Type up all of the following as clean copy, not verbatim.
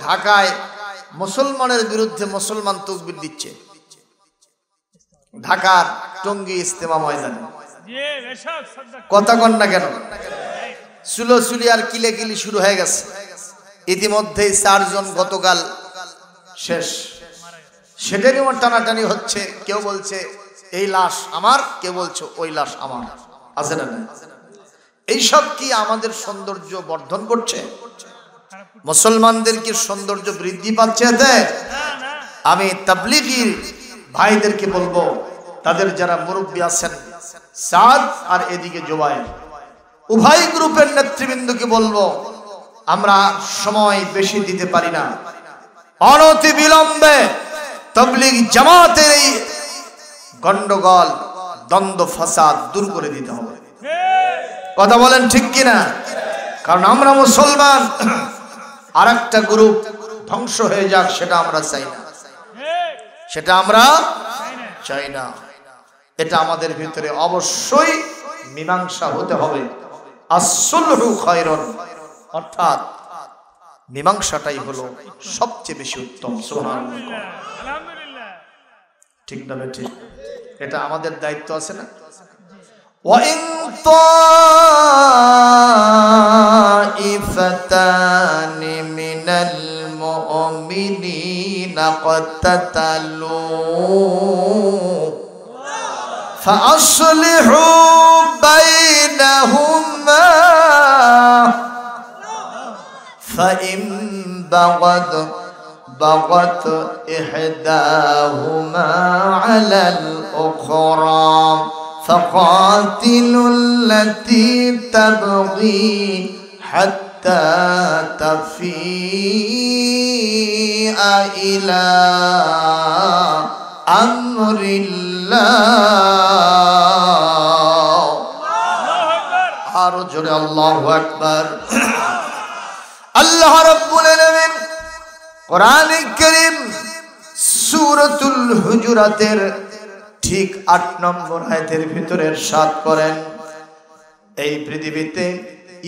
ঢাকায় মুসলমানের বিরুদ্ধে মুসলমান তাকবীর দিচ্ছে, ঢাকার টঙ্গী ইজতেমা ময়দানে। কথা কন না কেন? চুলোচুলি আর কিলেকিলি শুরু হয়ে গেছে। ইতিমধ্যেই 4 জন গতকাল শেষ। সেটারই টানাটানি হচ্ছে। কেউ বলছে এই লাশ আমার, কেউ বলছে ওই লাশ আমার। আছে না? এইসব কি আমাদের সৌন্দর্য বর্ধন করছে? মুসলমানদের কি সৌন্দর্য বৃদ্ধি পাচ্ছে এতে? আমি তাবলীগী ভাইদেরকে বলবো, তাদের যারা মুরব্বী আছেন সাদ আর এদিকে জুবায়ের, উভয় গ্রুপের নেতৃবৃন্দকে বলবো, আমরা সময় বেশি দিতে পারি না, অনতি বিলম্বে তাবলীগ জামাতের এই গন্ডগোল দ্বন্দ্ব ফাসাদ দূর করে দিতে হবে। কথা বলেন ঠিক কিনা? কারণ আমরা মুসলমান, আর একটা গ্রুপ ধ্বংস হয়ে যাক সেটা আমরা চাই না, সেটা আমরা চাই না। এটা আমাদের ভিতরে অবশ্যই মীমাংসা হতে হবে। আসলহু খায়রুন, অর্থাৎ মীমাংসাটাই হলো সবচেয়ে বেশি উত্তম। সুবহানাল্লাহ, আলহামদুলিল্লাহ। ঠিক না ঠিক? এটা আমাদের দায়িত্ব আছে না? وَإِن طَائِفَتَانِ مِنَ الْمُؤْمِنِينَ اقْتَتَلُوا فَأَصْلِحُوا بَيْنَهُمَا فَإِن بغت إحداهما على الأخرى فقاتلوا التي تبغي حتى تفيء إلى أمر الله. أرجو الله أكبر. আল্লাহ রাব্বুল আলামিন কোরআনে কারীম সূরাতুল হুজুরাতের ঠিক 8 নম্বর আয়াতের ভিতরে ইরশাদ করেন, এই পৃথিবীতে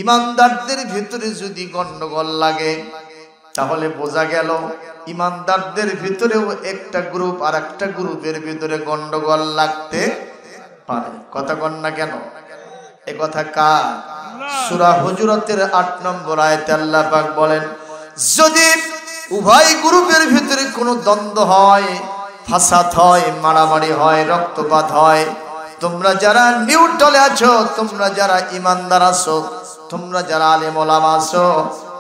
ঈমানদারদের ভিতরে যদি গন্ডগোল লাগে তাহলে বোঝা গেল ঈমানদারদের ভিতরেও একটা গ্রুপ আর একটা গ্রুপের ভিতরে গন্ডগোল লাগতে পারে। কথা কন না কেন? এই কথা কার? সূরা হুজুরাতের 8 নম্বর আয়াতে আল্লাহ পাক বলেন, যদি উভয় গ্রুপের ভিতরে কোনো দ্বন্দ্ব হয়, ফাসাদ হয়, মারামারি হয়, রক্তপাত হয়, তোমরা যারা নিউট্রালে আছো, তোমরা যারা ঈমানদার আছো, তোমরা যারা আলেম ওলামা আছো,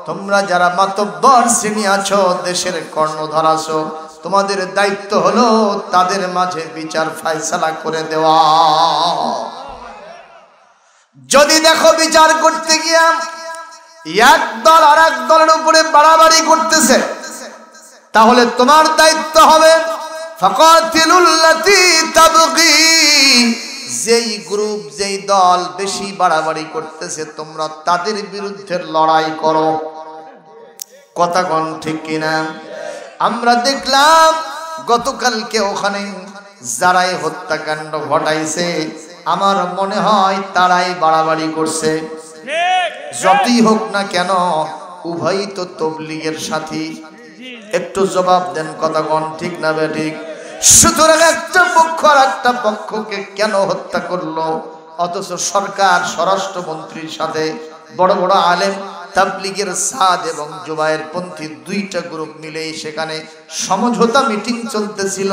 তোমরা যারা মাতব্বর শ্রেণী আছো, দেশের কর্ণধার আছো, তোমাদের দায়িত্ব হলো তাদের মাঝে বিচার ফায়সালা করে দেওয়া। যদি দেখো বিচার করতে গিয়া এক দল আর এক দলের উপরে বাড়াবাড়ি করতেছে, তাহলে তোমার দায়িত্ব হবে ফাকাতিলুল লাতী তাবগী, যেই গ্রুপ যেই দল বেশি বাড়াবাড়ি করতেছে তোমরা তাদের বিরুদ্ধে লড়াই করো। কথা কোন ঠিক কিনা? আমরা দেখলাম গতকালকে ওখানে যারাই হত্যাকাণ্ড ঘটাইছে আমার মনে হয় তারাই বাড়াবাড়ি করছে। যতই হোক না কেন উভয়ই তো তাবলীগের সাথী। একটু জবাব দেন, কথা কোন ঠিক না বেঠিক? সুতরাং একটা পক্ষ আর একটা পক্ষকে কেন হত্যা করলো, অথচ সরকার স্বরাষ্ট্রমন্ত্রীর সাথে বড় বড় আলেম তাবলীগের সাদ এবং জুবায়ের পন্থী দুইটা গ্রুপ মিলেই সেখানে সমঝোতা মিটিং চলতেছিল।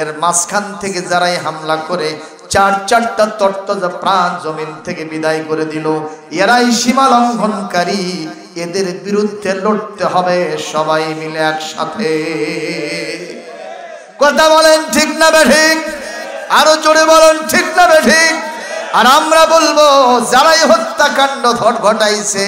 এর মাঝখান থেকে যারাই হামলা করে চারটা তর্তজা প্রাণ জমিন থেকে বিদায় করে দিল, এরাই সীমা লঙ্ঘনকারী, এদের বিরুদ্ধে লড়তে হবে সবাই মিলে একসাথে। কথা বলেন ঠিক না বেঠিক? আরো জোরে বলেন ঠিক না বেঠিক? আর আমরা বলবো যারাই হত্যাকাণ্ড ঘটাইছে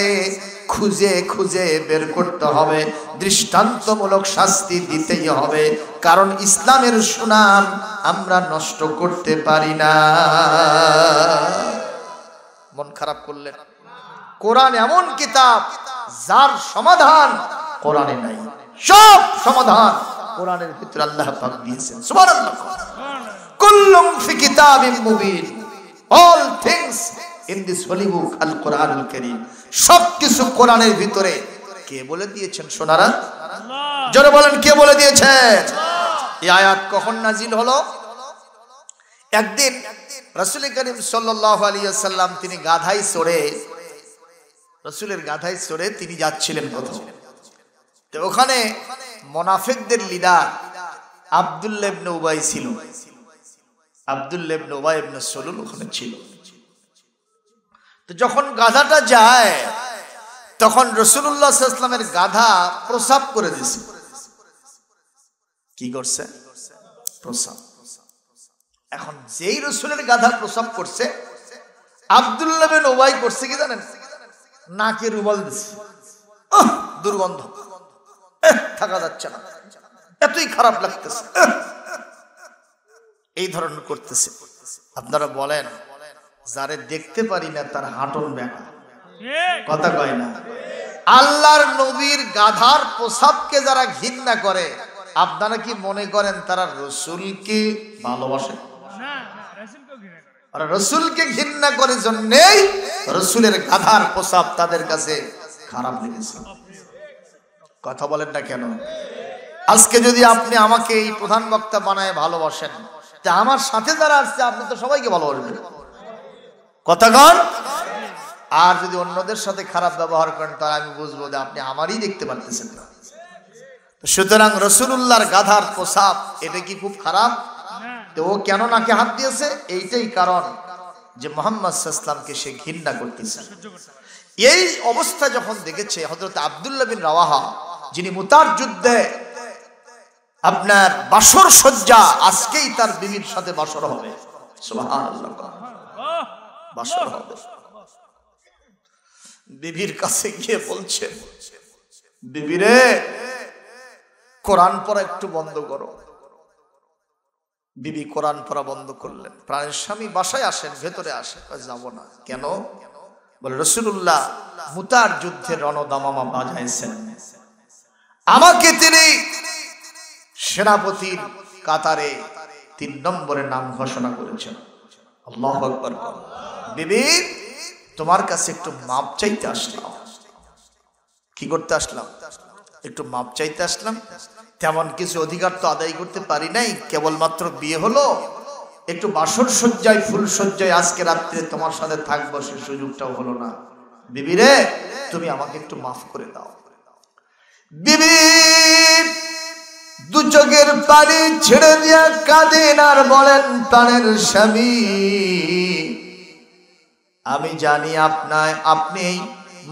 খুঁজে খুঁজে বের করতে হবে, দৃষ্টান্তমূলক শাস্তি দিতেই হবে, কারণ ইসলামের সুনাম আমরা নষ্ট করতে পারি না। মন খারাপ করলেন? কোরআন এমন কিতাব যার সমাধান কোরআনে নাই, সব সমাধান কোরআনের ভিতরে আল্লাহ পাক দিয়েছেন। সুবহানাল্লাহ। কুল্লুম ফি কিতাবিম Mubin, all things in this holy book al Quranul Karim, সবকিছু কোরআনের ভিতরে কে বলে দিয়েছেন সোনারা? জোরে বলেন, কে বলে দিয়েছেন? এই আয়াত কখন নাজিল হলো? একদিন রাসূল করিম সাল্লাল্লাহু আলাইহি ওয়াসাল্লাম তিনি গাধায় চড়ে, রাসূলের গাধায় চড়ে তিনি যাচ্ছিলেন প্রথম। তো ওখানে মুনাফিকদের লিডার আব্দুল্লাহ ইবনে উবাই ছিল। আব্দুল্লাহ ইবনে উবাই ইবনে সালুল ওখানে ছিল। তো যখন গাধাটা যায় তখন রাসূলুল্লাহ সাল্লাল্লাহু আলাইহি ওয়াসাল্লামের গাধা প্রসাব করে দিয়েছে। কি করছে? প্রসাব। এখন যেই রাসূলের গাধা প্রসাব করছে, আব্দুল্লাহ ইবনে উবাই করছে কি জানেন? নাকে রুমাল দিছে। দুর্গন্ধ, থাকা যাচ্ছে না, এতই খারাপ লাগতেছে, এই ধরনের করতেছে। আপনারা বলেন, যারে দেখতে পারি না তার হাঁটন ব্যাকা, কথা কয় না? আল্লাহর নবীর গাধার প্রসাবকে যারা ঘৃণা করে, আপনারা কি মনে করেন তারা রাসূলকে ভালোবাসে? আর রাসূলকে ঘৃণা করে জন্যই রাসূলের গাধার প্রসাব তাদের কাছে খারাপ লেগেছে। কথা বলেন না কেন? আজকে যদি আপনি আমাকে এই প্রধান বক্তা বানায় ভালোবাসেন, তা আমার সাথে যারা আসছে আপনি তো সবাইকে ভালোবাসবেন, কথা কন। আর যদি অন্যদের সাথে খারাপ ব্যবহার করেন তাহলে আমি বুঝবো যে আপনি আমারই দেখতে পারতেছেন না। সুতরাং রাসূলুল্লাহর গাধার প্রসাব এটা কি খুব খারাপ? তো ও কেন নাকে হাত দিয়েছে? এইটাই কারণ যে মুহাম্মদ সাল্লাল্লাহু আলাইহি ওয়াসাল্লামকে সে ঘৃণা করতেছে। এই অবস্থা যখন দেখেছে হযরত আব্দুল্লাহ বিন রাওয়াহা, যিনি মুতার যুদ্ধে আপনার বাসর সজ্জা, আজকেই তার বিবির সাথে বাসর হবে, সুবহানাল্লাহ, বাসর হবে। বিবির কাছে গিয়ে বলছে, বিবি রে, কোরআন পড়া একটু বন্ধ করো। বিবি কোরআন পড়া বন্ধ করলেন। প্রাণের স্বামী, বাসায় আসেন, ভেতরে আসেন। যাব না। কেন? বলে রাসূলুল্লাহ মুতার যুদ্ধে রণদামামা বাজাইছেন, আমাকে তিনি সেনাপতির কাতারে 3 নম্বরে নাম ঘোষণা করেছেন। আল্লাহু আকবার। বিবি, তোমার কাছে একটু মাপ চাইতে আসলাম। কি করতে আসলাম? একটু মাপ চাইতে আসলাম। তেমন কিছু অধিকার তো আদায় করতে পারি নাই, কেবলমাত্র বিয়ে হলো, একটু বাসর সজ্জায়, ফুল সজ্জায় আজকে রাত্রে তোমার সাথে থাকবো, সে সুযোগটাও হলো না। বিবি রে, তুমি আমাকে একটু মাফ করে দাও। বিবি 2 চোখের পানি ছেড়ে দিয়া কাঁদেন আর বলেন, প্রাণের স্বামী, আমি জানি আপনি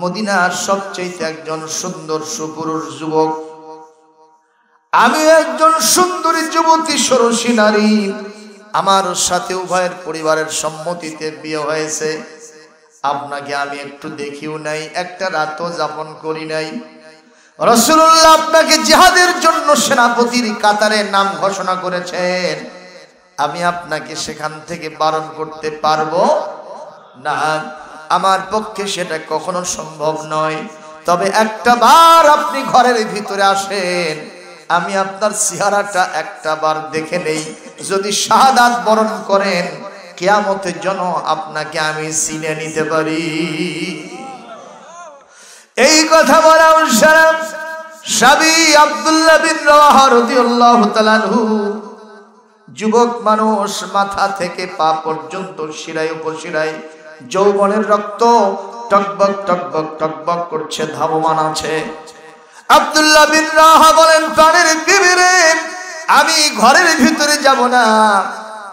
মদিনার সবচেয়ে একজন সুন্দর সুপুরুষ যুবক, আমি একজন সুন্দরী যুবতী ষোড়শী নারী, আমার সাথে উভয়ের পরিবারের সম্মতিতে বিয়ে হয়েছে। আপনাকে আমি একটু দেখিও নাই, একটা রাতও যাপন করি নাই। রাসূলুল্লাহ আপনাকে জিহাদের জন্য সেনাপতির কাতারে নাম ঘোষণা করেছেন, আমি আপনাকে সেখান থেকে বারণ করতে পারবো না, আমার পক্ষে সেটা কখনো সম্ভব নয়। তবে একটা বার আপনি ঘরের ভিতরে আসেন, আমি আপনার চেহারাটা একটা বার দেখে নেই, যদি শাহাদাত বরণ করেন কিয়ামতের জন্য আপনাকে আমি চিনে নিতে পারি। এই কথা বলা সাহাবী আব্দুল্লাহ বিন রাওয়াহা রাদিয়াল্লাহু তাআলা আনহু, যুবক মানুষ, মাথা থেকে পা পর্যন্ত শিরায় উপশিরায় যৌবনের রক্ত টকবক টকবক টকবক করছে, ধাবমান আছে। আব্দুল্লাহ বিন রাওয়াহা বলেন, প্রাণের বিবি রে, আমি ঘরের ভিতরে যাব না,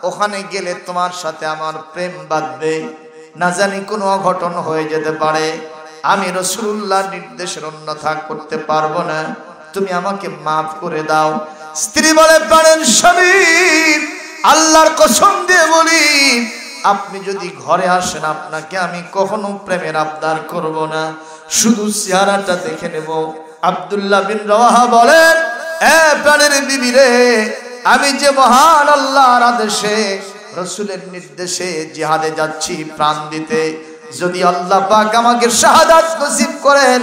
ওখানে গেলে তোমার সাথে আমার প্রেম বাঁধবে, না জানি কোনো অঘটন হয়ে যেতে পারে, আমি রাসূলুল্লাহর নির্দেশের অন্যথা করতে পারবো না, তুমি আমাকে মাফ করে দাও। স্ত্রী বলে, প্রাণের স্বামী, আল্লাহর কসম দিয়ে বলি, আপনি যদি ঘরে আসেন আপনাকে আমি কখনো প্রেমের আবদার করব না, শুধু চেহারাটা দেখে নেব। আব্দুল্লাহ বিন রাওয়াহা বলেন, এ প্রাণের বিবি রে, আমি যে মহান আল্লাহর আদেশে, রাসূলের নির্দেশে জিহাদে যাচ্ছি প্রাণ দিতে, যদি আল্লাহ পাক আমাকে শাহাদাত নসিব করেন,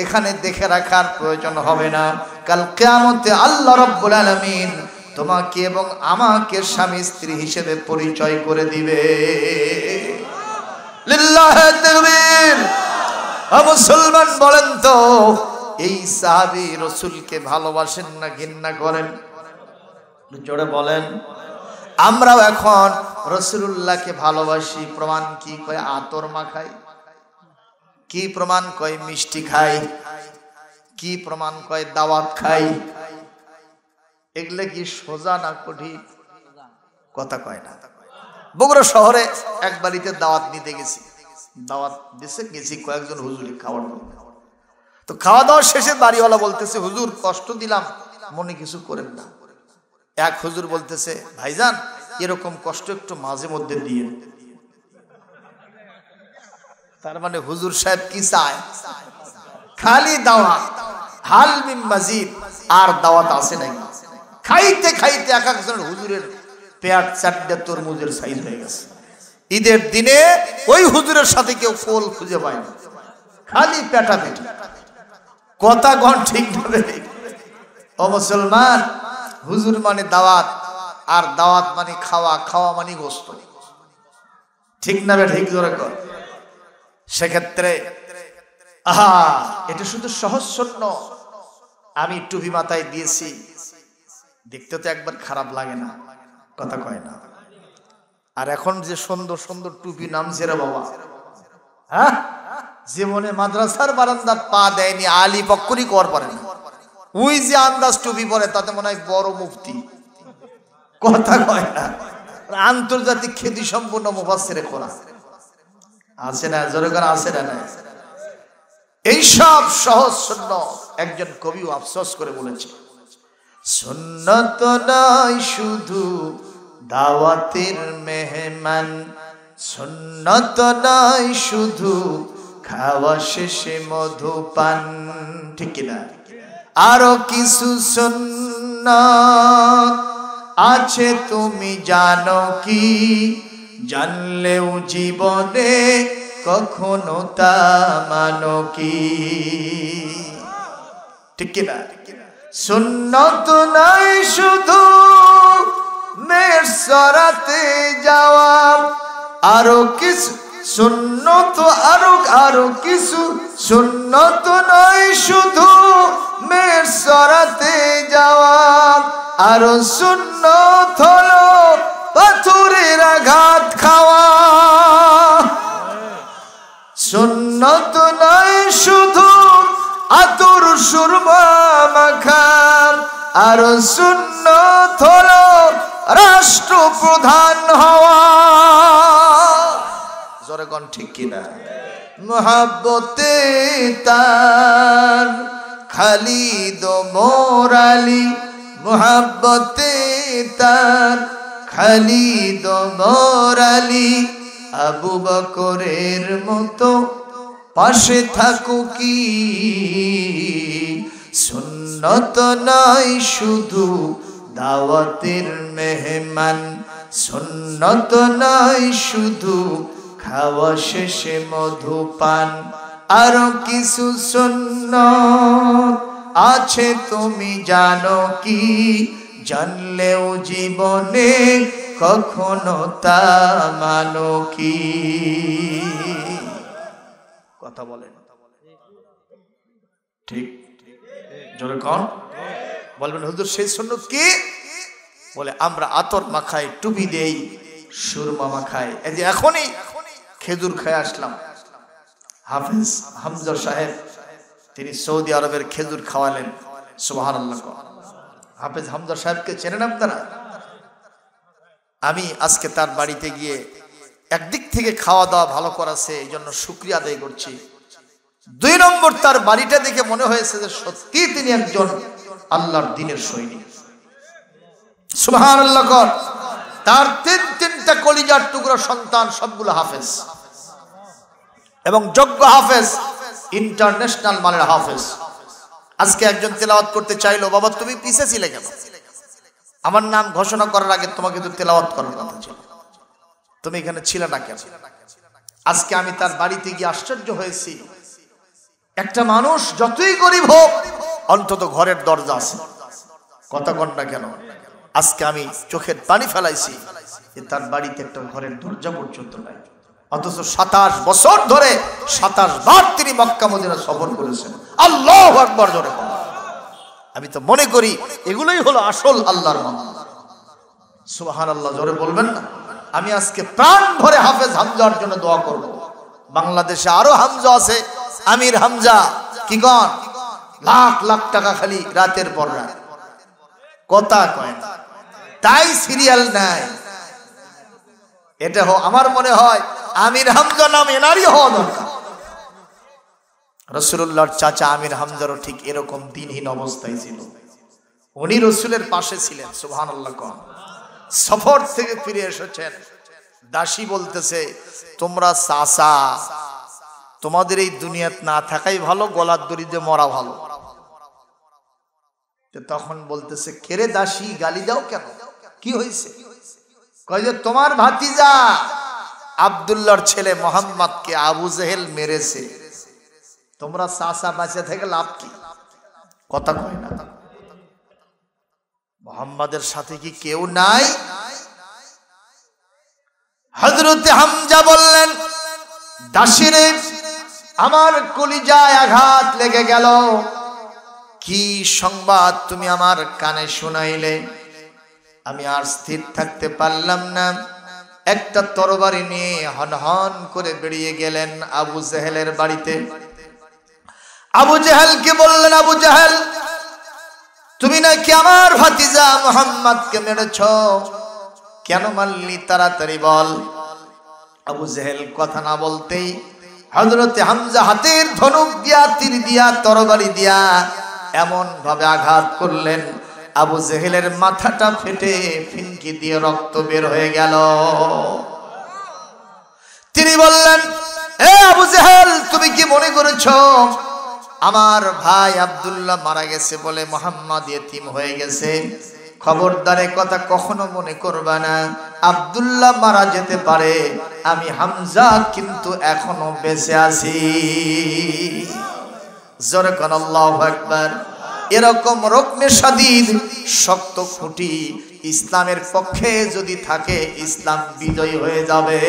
এখানে দেখে রাখার প্রয়োজন হবে না, কাল কিয়ামতে আল্লাহ রাব্বুল আলামিন তোমাকে এবং আমাকে স্বামী স্ত্রী হিসেবে পরিচয় করে দিবে। লিল্লাহি তাকবীর। মুসলমান বলেন তো, এই সাহাবী রাসূলকে ভালোবাসেন না ঘৃণা করেন? জোরে বলেন। আমরাও এখন রাসূলুল্লাহকে ভালোবাসি, প্রমাণ কি? কয় আতর মাখাই। কি প্রমাণ? কয় মিষ্টি খাই। কি প্রমাণ? কয় দাওয়াত খাই। এগুলো কি সোজা না কঠিন? কথা কয় না। বগুড়া শহরে এক বাড়িতে দাওয়াত নিতে গেছি, দাওয়াত দিছে, গেছি কয়েকজন হুজুরি খাওয়ার জন্য। তো খাওয়া দাওয়া শেষে বাড়িওয়ালা বলতেছে, হুজুর কষ্ট দিলাম, মনে কিছু করেন না। এক হুজুর বলতেছে, ভাইজান এরকম কষ্ট একটু মাঝে মধ্যে দিয়ে। তার মানে হুজুর সাহেব কি চায়? খালি দাওয়াত, হাল মিন মাজিদ, আর দাওয়াত আছে নাকি? খাইতে খাইতে এক একজনের হুজুরের পেট চারটে তরমুজের সাইজ হয়ে গেছে। ঈদের দিনে ওই হুজুরের সাথে কেউ ফল খুঁজে পায় না, খালি পেটা পেটি। কথা গণ ঠিক ভাবে। ও মুসলমান, হুজুর মানে দাওয়াত, আর দাওয়াত মানে খাওয়া, খাওয়া মানে গোস্ত। ঠিক না বে? ঠিক জোরে কর। সেক্ষেত্রে এটা শুধু সহজ শূন্য। আমি টুপি মাথায় দিয়েছি, দেখতে তো একবার খারাপ লাগে না, কথা কয় না। আর এখন যে সুন্দর সুন্দর টুপি নামছে রে বাবা, হ্যাঁ, জীবনে মাদ্রাসার বারান্দার পা দেয়নি, আলী পক্করি কর পারে না। ওই যে আন্দাজ টুপি পরে, তাতে মনে হয় বড় মুফতি, কথা কয় না। আন্তর্জাতিক খ্যাতি সম্পূর্ণ মুফাসসিরে কোরআন আছে না? জোরে করে আছে না? এইসব সহজ শূন্য। একজন কবিও আফসোস করে বলেছে, সুন্নত নয় শুধু দাওয়াতের মেহমান, সুন্নত নয় শুধু খাওয়া শেষে মধুপান। ঠিক কিনা? আরো কিছু সুন্নাত আছে তুমি জানো কি? জানলেও জীবনে কখনো তা মানো কি? ঠিক কিনা? সুন্নত নাই শুধু মেসরাতে যাওয়া, আরো কিছু সুন্নত, আরো কিছু সুন্নত নয় শুধু মেসরাতে যাওয়া, আরো সুন্নত হলো পাথরের আঘাত খাওয়া। সুন্নত নয় শুধু আতর সুরমা মাখা, আর সুন্নত হলো রাষ্ট্রপ্রধান হওয়া। জোরে কোন ঠিক কিনা? মুহাব্বতে তার খালিদ মোর আলী, মুহাব্বতে তার খালিদ মোর আলী, আবু বকরের মতো পাশে থাকো কি? সুন্নত নয় শুধু দাওয়াতের মেহমান, সুন্নত নয় শুধু খাওয়া শেষে মধুপান, আরো কিছু সুন্নত আছে তুমি জানো কি? জানলেও জীবনে কখনো তা মানো কি? কথা বলেন ঠিক? জোরে কোন বলবেন হুজুর সেই সুন্নত কি? বলে আমরা আতর মাখাই, টুপি দেই, সুরমা মাখাই। এই যে এখনই খেজুর খেয়ে আসলাম, হাফেজ হামজা সাহেব তিনি সৌদি আরবের খেজুর খাওয়ালেন। সুবহানাল্লাহ। হাফেজ হামজা সাহেবকে চেনেন আপনারা? আমি আজকে তার বাড়িতে গিয়ে একদিক থেকে খাওয়া দাওয়া ভালো করাছে, এই জন্য শুকরিয়া আদায় করছি। 2 নম্বর, তার বাড়িটা দেখে মনে হয়েছে যে সত্যি তিনি একজন আল্লাহর দ্বীনের সৈনিক। সুবহানাল্লাহ। তার 3টা কলিজার টুকরা সন্তান, সবগুলো হাফেজ এবং যোগ্য হাফেজ, ইন্টারন্যাশনাল মানের হাফেজ। আজকে একজন তেলাওয়াত করতে চাইলো, বাবা তুমি পিছে ছিলে কেন? আমার নাম ঘোষণা করার আগে তোমাকে তো তেলাওয়াত করার কথা ছিল, তুমি এখানে ছিলে না কেন? আজকে আমি তার বাড়িতে গিয়ে আশ্চর্য হয়েছি। একটা মানুষ যতই গরিব হোক, অন্তত ঘরের দরজা আছে, কথা কন না কেন? আজকে আমি চোখের পানি ফেলাইছি যে তার বাড়িতে একটা ঘরের দরজা পর্যন্ত নাই। অথচ 27 বছর ধরে 27 বার তিনি মক্কা মদিনা সফর করেছেন। আল্লাহু আকবার জোরে। আমি তো মনে করি এগুলোই হলো আসল আল্লাহর বান্দা। সুবহানাল্লাহ জোরে বলবেন না? আমি আজকে প্রাণ ভরে হাফেজ হামজার জন্য দোয়া করব। বাংলাদেশে আরো হামজা আছে, আমির হামজা কি গণ, লাখ লাখ টাকা খালি রাতের পর রাত কথা কয় না, তাই সিরিয়াল নাই। এটা আমার মনে হয় আমির হামজা নাম এনারই হওয়া দরকার। রাসূলুল্লাহর চাচা আমির হামজারও ঠিক এরকম দিনহীন অবস্থায় ছিল, উনি রসুলের পাশে ছিলেন। সুবহানাল্লাহ। সফর থেকে ফিরে এসেছেন, দাসী বলতেছে তোমরা চাচা, তোমাদের এই দুনিয়াত না থাকাই ভালো, গলার দড়ি দিয়ে মরা ভালো। তখন বলতেছে কেরে দাসী গালি দাও কেন, কি হয়েছে? কয় যে তোমার ভাতিজা আব্দুল্লাহর ছেলে মোহাম্মদকে আবু জেহেল মেরেছে, তোমরা চাচা বাঁচে থেকে লাভ কি? কথা কয় না। মোহাম্মদের সাথে কি কেউ নাই? হযরত হামজা বললেন দাসীরে আমার কলিজায় আঘাত লেগে গেল, কি সংবাদ তুমি আমার কানে শুনাইলে? আমি আর স্থির থাকতে পারলাম না, একটা তরবারি নিয়ে হনহন করে বেরিয়ে গেলেন আবু জেহেলের বাড়িতে। আবু জেহেলকে বললেন আবু জেহেল তুমি নাকি আমার ভাতিজা মুহাম্মদকে মেরেছ, কেন মারলি তাড়াতাড়ি বল। আবু জেহেল কথা না বলতেই হযরত হামজা হাতের ধনুক দিয়া, তীর দিয়া, তরবারি দিয়া এমন ভাবে আঘাত করলেন আবু জেহেলের মাথাটা ফেটে ফিনকি দিয়ে রক্ত বের হয়ে গেল। তিনি বললেন এ আবু জেহেল তুমি কি মনে করেছো আমার ভাই আব্দুল্লাহ মারা গেছে বলে মুহাম্মদ ইতিম হয়ে গেছে? খবরদার কথা কখনো মনে করবা না, আব্দুল্লাহ মারা যেতে পারে, আমি হামজা কিন্তু এখনো বেঁচে আছি। জোরে কোন আল্লাহু আকবার। এরকম রকমে শাদীদ শক্ত খুঁটি ইসলামের পক্ষে যদি থাকে, ইসলাম বিজয়ী হয়ে যাবে।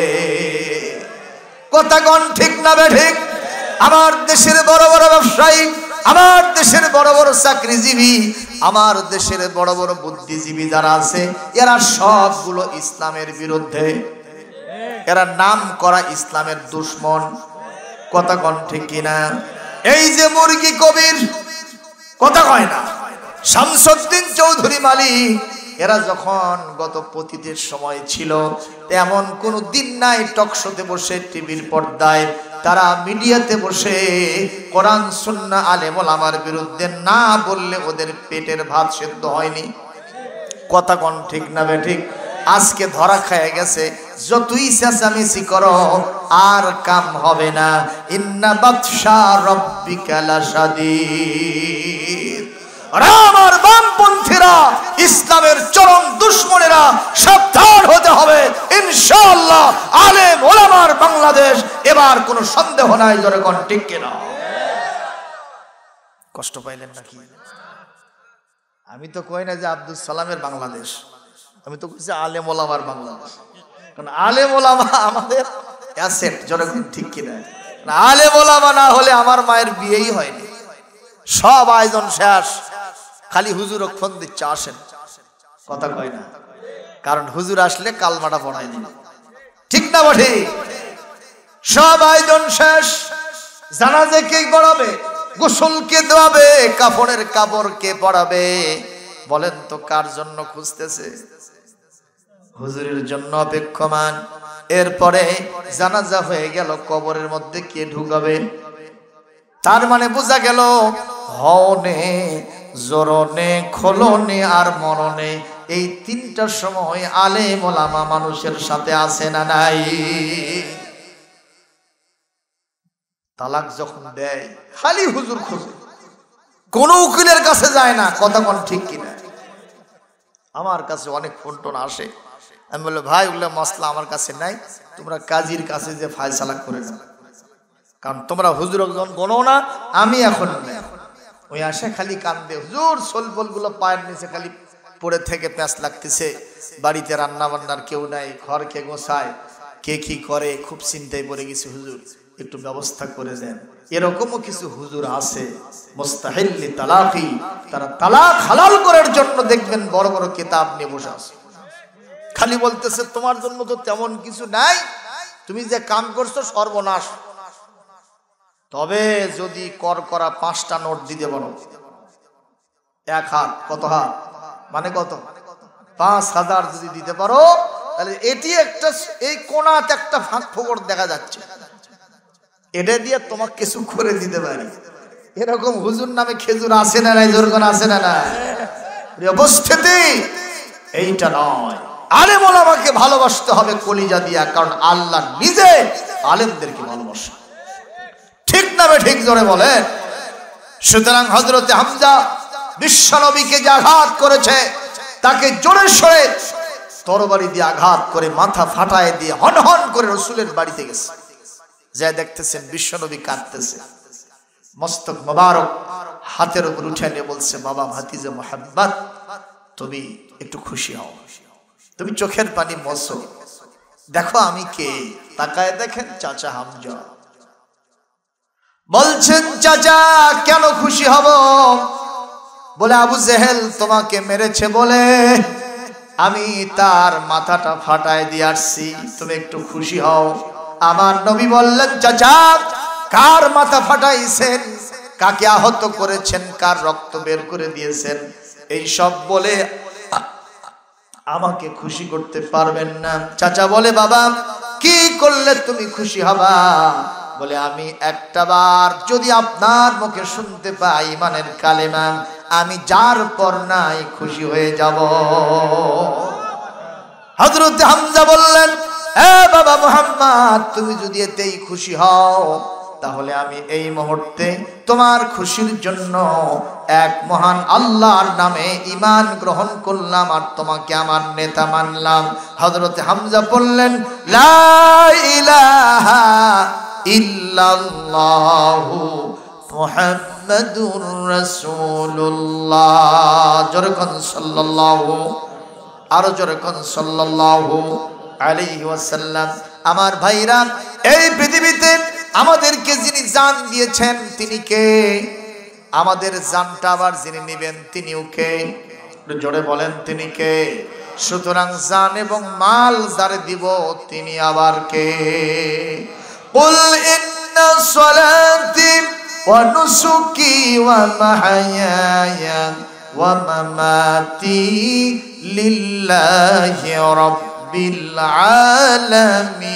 কথা কোন ঠিক না বেঠিক? আমার দেশের বড় বড় ব্যবসায়ী, আমার দেশের বড় বড় চাকরিজীবী, আমার দেশের বড় বড় বুদ্ধিজীবী যারা আছে, এরা সবগুলো ইসলামের বিরুদ্ধে, এরা নাম করা ইসলামের দুশমন। কথা কোন ঠিক কিনা? এই যে মুরগি কবির, কথা কয় না, শামসুদ্দিন চৌধুরী মালিক, এরা যখন গত পতিতের সময় ছিল, এমন কোন দিন নাই টকশোতে বসে, টিভির পর্দায় তারা মিডিয়াতে বসে কোরআন সুন্নাহ আলেম ওলামার বিরুদ্ধে না বললে ওদের পেটের ভাত সেদ্ধ হয়নি। কথা কোন ঠিক না বেঠিক? আজকে ধরা খেয়ে গেছে, যতই চেঁচামেচি করো আর কাম হবে না। ইন্না বাতশা রাব্বিকা লাশাদীদ। আমার বামপন্থীরা, ইসলামের চরম দুশমনেরা সাবধান হতে হবে ইনশাআল্লাহ। আলেম ওলামার বাংলাদেশ, এবার কোনো সন্দেহ নাই। জোরে কোন ঠিক কিনা? কষ্ট পাইলেন নাকি? আমি তো কই না যে আব্দুল সালামের বাংলাদেশ, আমি তো কইছি আলেম ওলামার বাংলাদেশ। কারণ আলেম ওলামা আমাদের অ্যাসেট। জোরে কোন ঠিক কিনা? আলেম ওলামা না হলে আমার মায়ের বিয়েই হয়নি। সব আয়োজন শেষ, খালি হুজুর ফোন দিচ্ছে আসেন। কথা কয় না? কারণ হুজুর আসলে কালমাটা পড়াই দিল। ঠিক না বটে? সব আয়োজন শেষ, জানাজে কে পড়াবে, গোসল কে দেওয়াবে, কাফনের কাপড় কে পড়াবে? বলেন তো কার জন্য খুঁজতেছে? হুজুরের জন্য অপেক্ষমান। এরপরে জানাজা হয়ে গেল, কবরের মধ্যে কে ঢুকাবে? তার মানে বোঝা গেল হওনে, জরনে, খোলনে আর মরণে, এই তিনটা সময় আলেম ওলামা মানুষের সাথে আছে না নাই? তালাক যখন দেয় খালি হুজুর খোঁজে, কোন উকিলের কাছে যায় না। কথা কোন ঠিক কিনা? আমার কাছে অনেক ফোন টোন আসে, আমি বললো ভাই ওগুলো মশলা আমার কাছে নাই, তোমরা কাজীর কাছে যে ফায়সালা করে নাও, কারণ তোমরা হুজুর একজন গণো না, আমি এখন নেই। ওই আসে খালি কান্দে, হুজুর সোলফল গুলো পায়ের নিচে খালি পড়ে থেকে প্যাঁচ লাগতেছে, বাড়িতে রান্না বান্নার কেউ নাই, ঘর কে গোছায়, কে কি করে খুব চিন্তায় পড়ে গেছে, হুজুর একটু ব্যবস্থা করে দেন। এরকমও কিছু হুজুর আছে মুস্তাহিল্লি তালাকি, তারা তালাক হালাল করার জন্য দেখবেন বড় বড় কিতাব নিয়ে বসে আছে, খালি বলতেছে তোমার জন্য তো তেমন কিছু নাই, তুমি যে কাম করছো সর্বনাশ। তবে যদি কর করা 5টা নোট দিতে পারো, 1 হাত, কত হাত মানে কত, 5000 যদি দিতে পারো, তাহলে এটি একটা, এই কোণাতে একটা ফাঁক ফোকর দেখা যাচ্ছে, এটা দিয়ে তোমাকে কিছু করে দিতে পারি। এরকম হুজুর নামে খেজুর আছে না নাই, জোরগণ আছে না না? উপস্থিতি এইটা নয়, আলেম ওলামাকে ভালোবাসতে হবে কলিজা দিয়া, কারণ আল্লাহ নিজে আলেমদেরকে ভালোবাসে। ঠিক না ঠিক জোরে বলেন। সুতরাং হযরতে হামজা বিশ্বনবীকে যে আঘাত করেছে, তাকে জোরে সোরে তরবারি দিয়ে আঘাত করে মাথা ফাটায় দিয়ে হন হন করে রাসূলের বাড়িতে গেছে, যা দেখতেছেন বিশ্বনবী কাঁদতেছে, মস্তক মোবারক হাতের উপর উঠে নিয়ে বলছে, বাবা ভাতিজা মুহাম্মদ, তুমি একটু খুশি হও, তুমি চোখের পানি মোছো, দেখো আমি কে। তাকায় দেখেন চাচা হামজা। বলছেন চাচা কেন খুশি হব? বলে আবু জেহেল তোমাকে মেরেছে বলে আমি তার মাথাটা ফাটায় দিয়ে আসছি, তুমি একটু খুশি হও। আমার নবী বললেন, চাচা কার মাথা ফাটাইছেন, কাকে আহত করেছেন, কার রক্ত বের করে দিয়েছেন, এই সব বলে আমাকে খুশি করতে পারবেন না। চাচা বলে, বাবা কি করলে তুমি খুশি হবা? বলে আমি একটা বার যদি আপনার মুখে শুনতে পাই ইমানের কালেমা, আমি যার পর নাই খুশি হয়ে যাব। হযরত হামজা বললেন, এ বাবা মুহাম্মদ, তুমি যদি এতেই খুশি হও, তাহলে আমি এই মুহূর্তে তোমার খুশির জন্য এক মহান আল্লাহর নামে ঈমান গ্রহণ করলাম আর তোমাকে আমার নেতা মানলাম। হযরত হামজা বললেন, লা ইলাহা ইল্লাল্লাহু মুহাম্মাদুর রাসূলুল্লাহ। জোরে কোন সাল্লাল্লাহু, আরো জোরে কোন সাল্লাল্লাহু আলাইহি ওয়াসাল্লাম। আমার ভাইরা, এই পৃথিবীতে আমাদেরকে যিনি জান দিয়েছেন তিনি কে? আমাদের জানটা আবার যিনি নেবেন তিনিও কে? জোরে বলেন তিনি কে? সুতরাং জান এবং মাল যারে দিব তিনি আবার কে? কুল ইন্না সলাতি ওয়া নুসুকি ওয়া মাহইয়ায়া ওয়া মামাতি লিল্লাহি রাব্বিল আলামিন।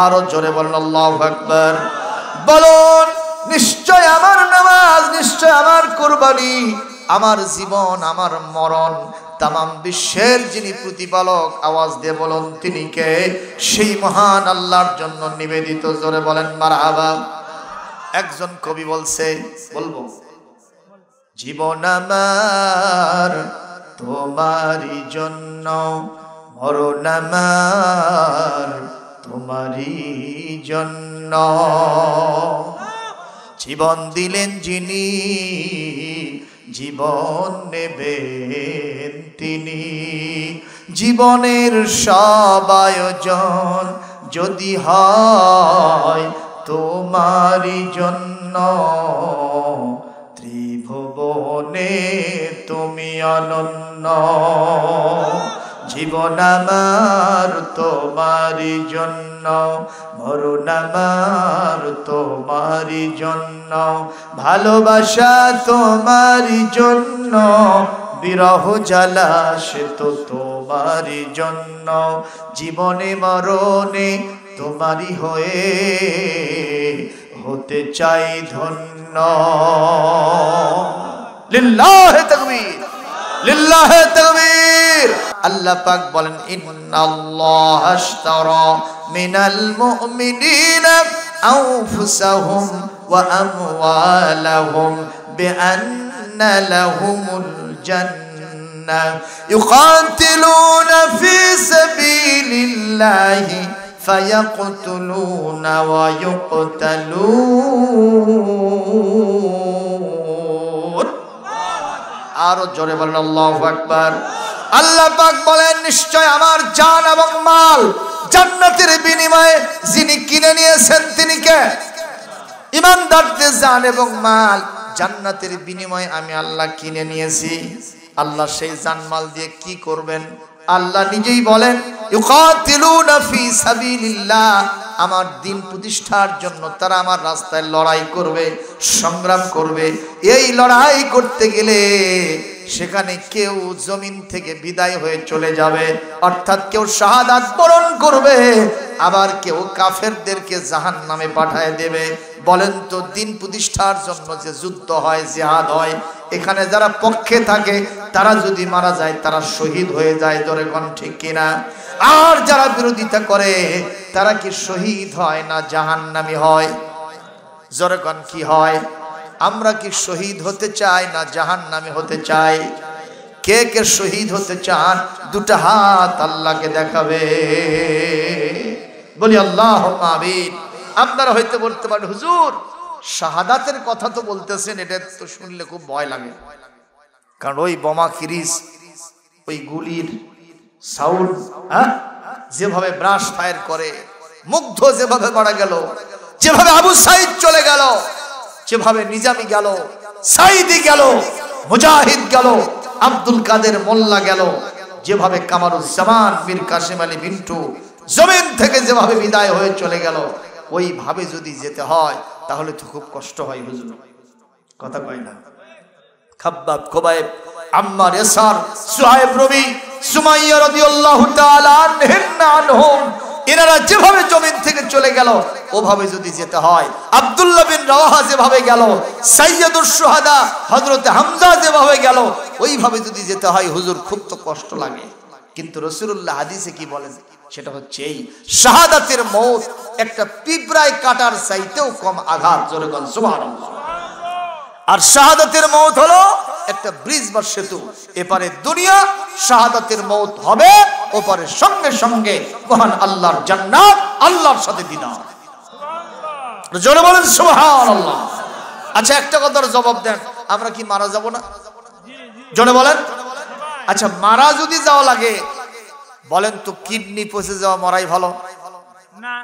আরো জোরে বলেন আল্লাহু আকবার। বলুন, নিশ্চয় আমার নামাজ, নিশ্চয় আমার কুরবানি, আমার জীবন, আমার মরণ, তামাম বিশ্বের যিনি প্রতিপালক, আওয়াজ দিয়ে বলুন তিনি কে? সেই মহান আল্লাহর জন্য নিবেদিত। জোরে বলেন মারহাবা। একজন কবি বলছে, বলবো, জীবন আমার তোমারই জন্য, মরণ আমার তোমারই জন্য। জীবন দিলেন যিনি, জীবন নেবেন তিনি। জীবনের সব আয়োজন যদি হয় তোমারই জন্য, ত্রিভুবনে তুমি অনন্য। জীবন আমার তোমারই জন্য, মরণ আমার তোমারই জন্য, ভালোবাসা তোমারই জন্য, বিরহ জ্বালা সে তো তোমারই জন্য। জীবনে মরণে তোমারই হয়ে হতে চাই ধন্য। লিল্লাহে তাকবীর, লিল্লাহে তাকবীর। আল্লাহ পাক বলেন, ইন্নাল্লাহা আশতারা মিনাল মুমিনিনা আনফুসাহুম ওয়া আমওয়ালাহুম বিআন্না লাহুমুল জান্নাহ ইউকাতিলুনা ফি সাবিলিল্লাহি ফায়াকতুলুনা ওয়া ইউকতালুন। আরো জোরে বলেন আল্লাহু আকবার। আল্লাহ পাক বলেন নিশ্চয় আমার জান এবং মাল জান্নাতের বিনিময়ে যিনি কিনে নিয়েছেন তিনি কে? ঈমানদারদের জান এবং মাল জান্নাতের বিনিময়ে আমি আল্লাহ কিনে নিয়েছি। আল্লাহ সেই জানমাল দিয়ে কি করবেন? আল্লাহ নিজেই বলেন ইউকাতিলুনা ফি সাবিলিল্লাহ, আমার দিন প্রতিষ্ঠার জন্য তারা আমার রাস্তায় লড়াই করবে, সংগ্রাম করবে। এই লড়াই করতে গেলে সেখানে কেউ জমিন থেকে বিদায় হয়ে চলে যাবে, অর্থাৎ কেউ শাহাদাত বরণ করবে, আবার কেউ কাফেরদেরকে জাহান্নামে পাঠায় দেবে। বলেন তো দিন প্রতিষ্ঠার জন্য যে যুদ্ধ হয়, জিহাদ হয়, এখানে যারা পক্ষে থাকে তারা যদি মারা যায় তারা শহীদ হয়ে যায়, জোরে কোন ঠিক কিনা? আর যারা বিরোধিতা করে তারা কি শহীদ হয় না জাহান্নামী হয়? জোরে কোন কি হয়? আমরা কি শহীদ হতে চাই না জাহান্নামী হতে চাই? কে কে শহীদ হতে চান দুটো হাত আল্লাহকে দেখাবে, বলি আল্লাহুম্মা আমিন। আপনারা হয়তো বলতে পারেন হুজুর শাহাদাতের কথা তো বলতেছেন, এটা তো শুনলে খুব ভয় লাগে, কারণ ওই বোমা খিরিস, ওই গুলির সাউন্ড, যেভাবে ব্রাশ ফায়ার করে, মুগ্ধ যেভাবে মারা গেল, যেভাবে আবু সাইদ চলে গেল, যেভাবে নিজামি গেল, সাইদি গেল, মুজাহিদ গেল, আব্দুল কাদের মোল্লা গেল, যেভাবে কামারুজ্জামান মীর কাসেম আলী মিন্টু জমিন থেকে যেভাবে বিদায় হয়ে চলে গেল, ওইভাবে যদি যেতে হয় তাহলে তো খুব কষ্ট হয় হুজুর, কথা কয় না? খাব্বাব, খুবাইব, আম্মার, ইয়াসার, সুহাইব, রবি, সুমাইয়া রাদিয়াল্লাহু তাআলা আনহুম, এনারা যেভাবে জমিন থেকে চলে গেল ওভাবে যদি যেতে হয়, আব্দুল্লাহ বিন রাওয়াহা যেভাবে গেল, সাইয়্যিদুশ শুহাদা হযরত হামজা যেভাবে গেল, ওইভাবে যদি যেতে হয় হুজুর খুব তো কষ্ট লাগে। কিন্তু রাসূলুল্লাহ হাদিসে কি বলেন? সেটা হচ্ছে এই শাহাদাতের মওত একটা পিঁপড়ায় কাটার চাইতেও কম আঘাত, জোরে বলেন সুবহানাল্লাহ। আর শাহাদাতের মওত হলো একটা ব্রিজ বা সেতু, এপারে দুনিয়া, শাহাদাতের মওত হবে ওপারে সঙ্গে সঙ্গে মহান আল্লাহর জান্নাত, আল্লাহর সাথে দিদার, সুবহানাল্লাহ, জোরে বলেন সুবহানাল্লাহ। আচ্ছা একটা কথার জবাব দেন, আমরা কি মারা যাব না? জোরে বলেন। আচ্ছা মারা যদি যাওয়া লাগে, বলেন তো কিডনি পচে যাওয়া মরাই ভালো না?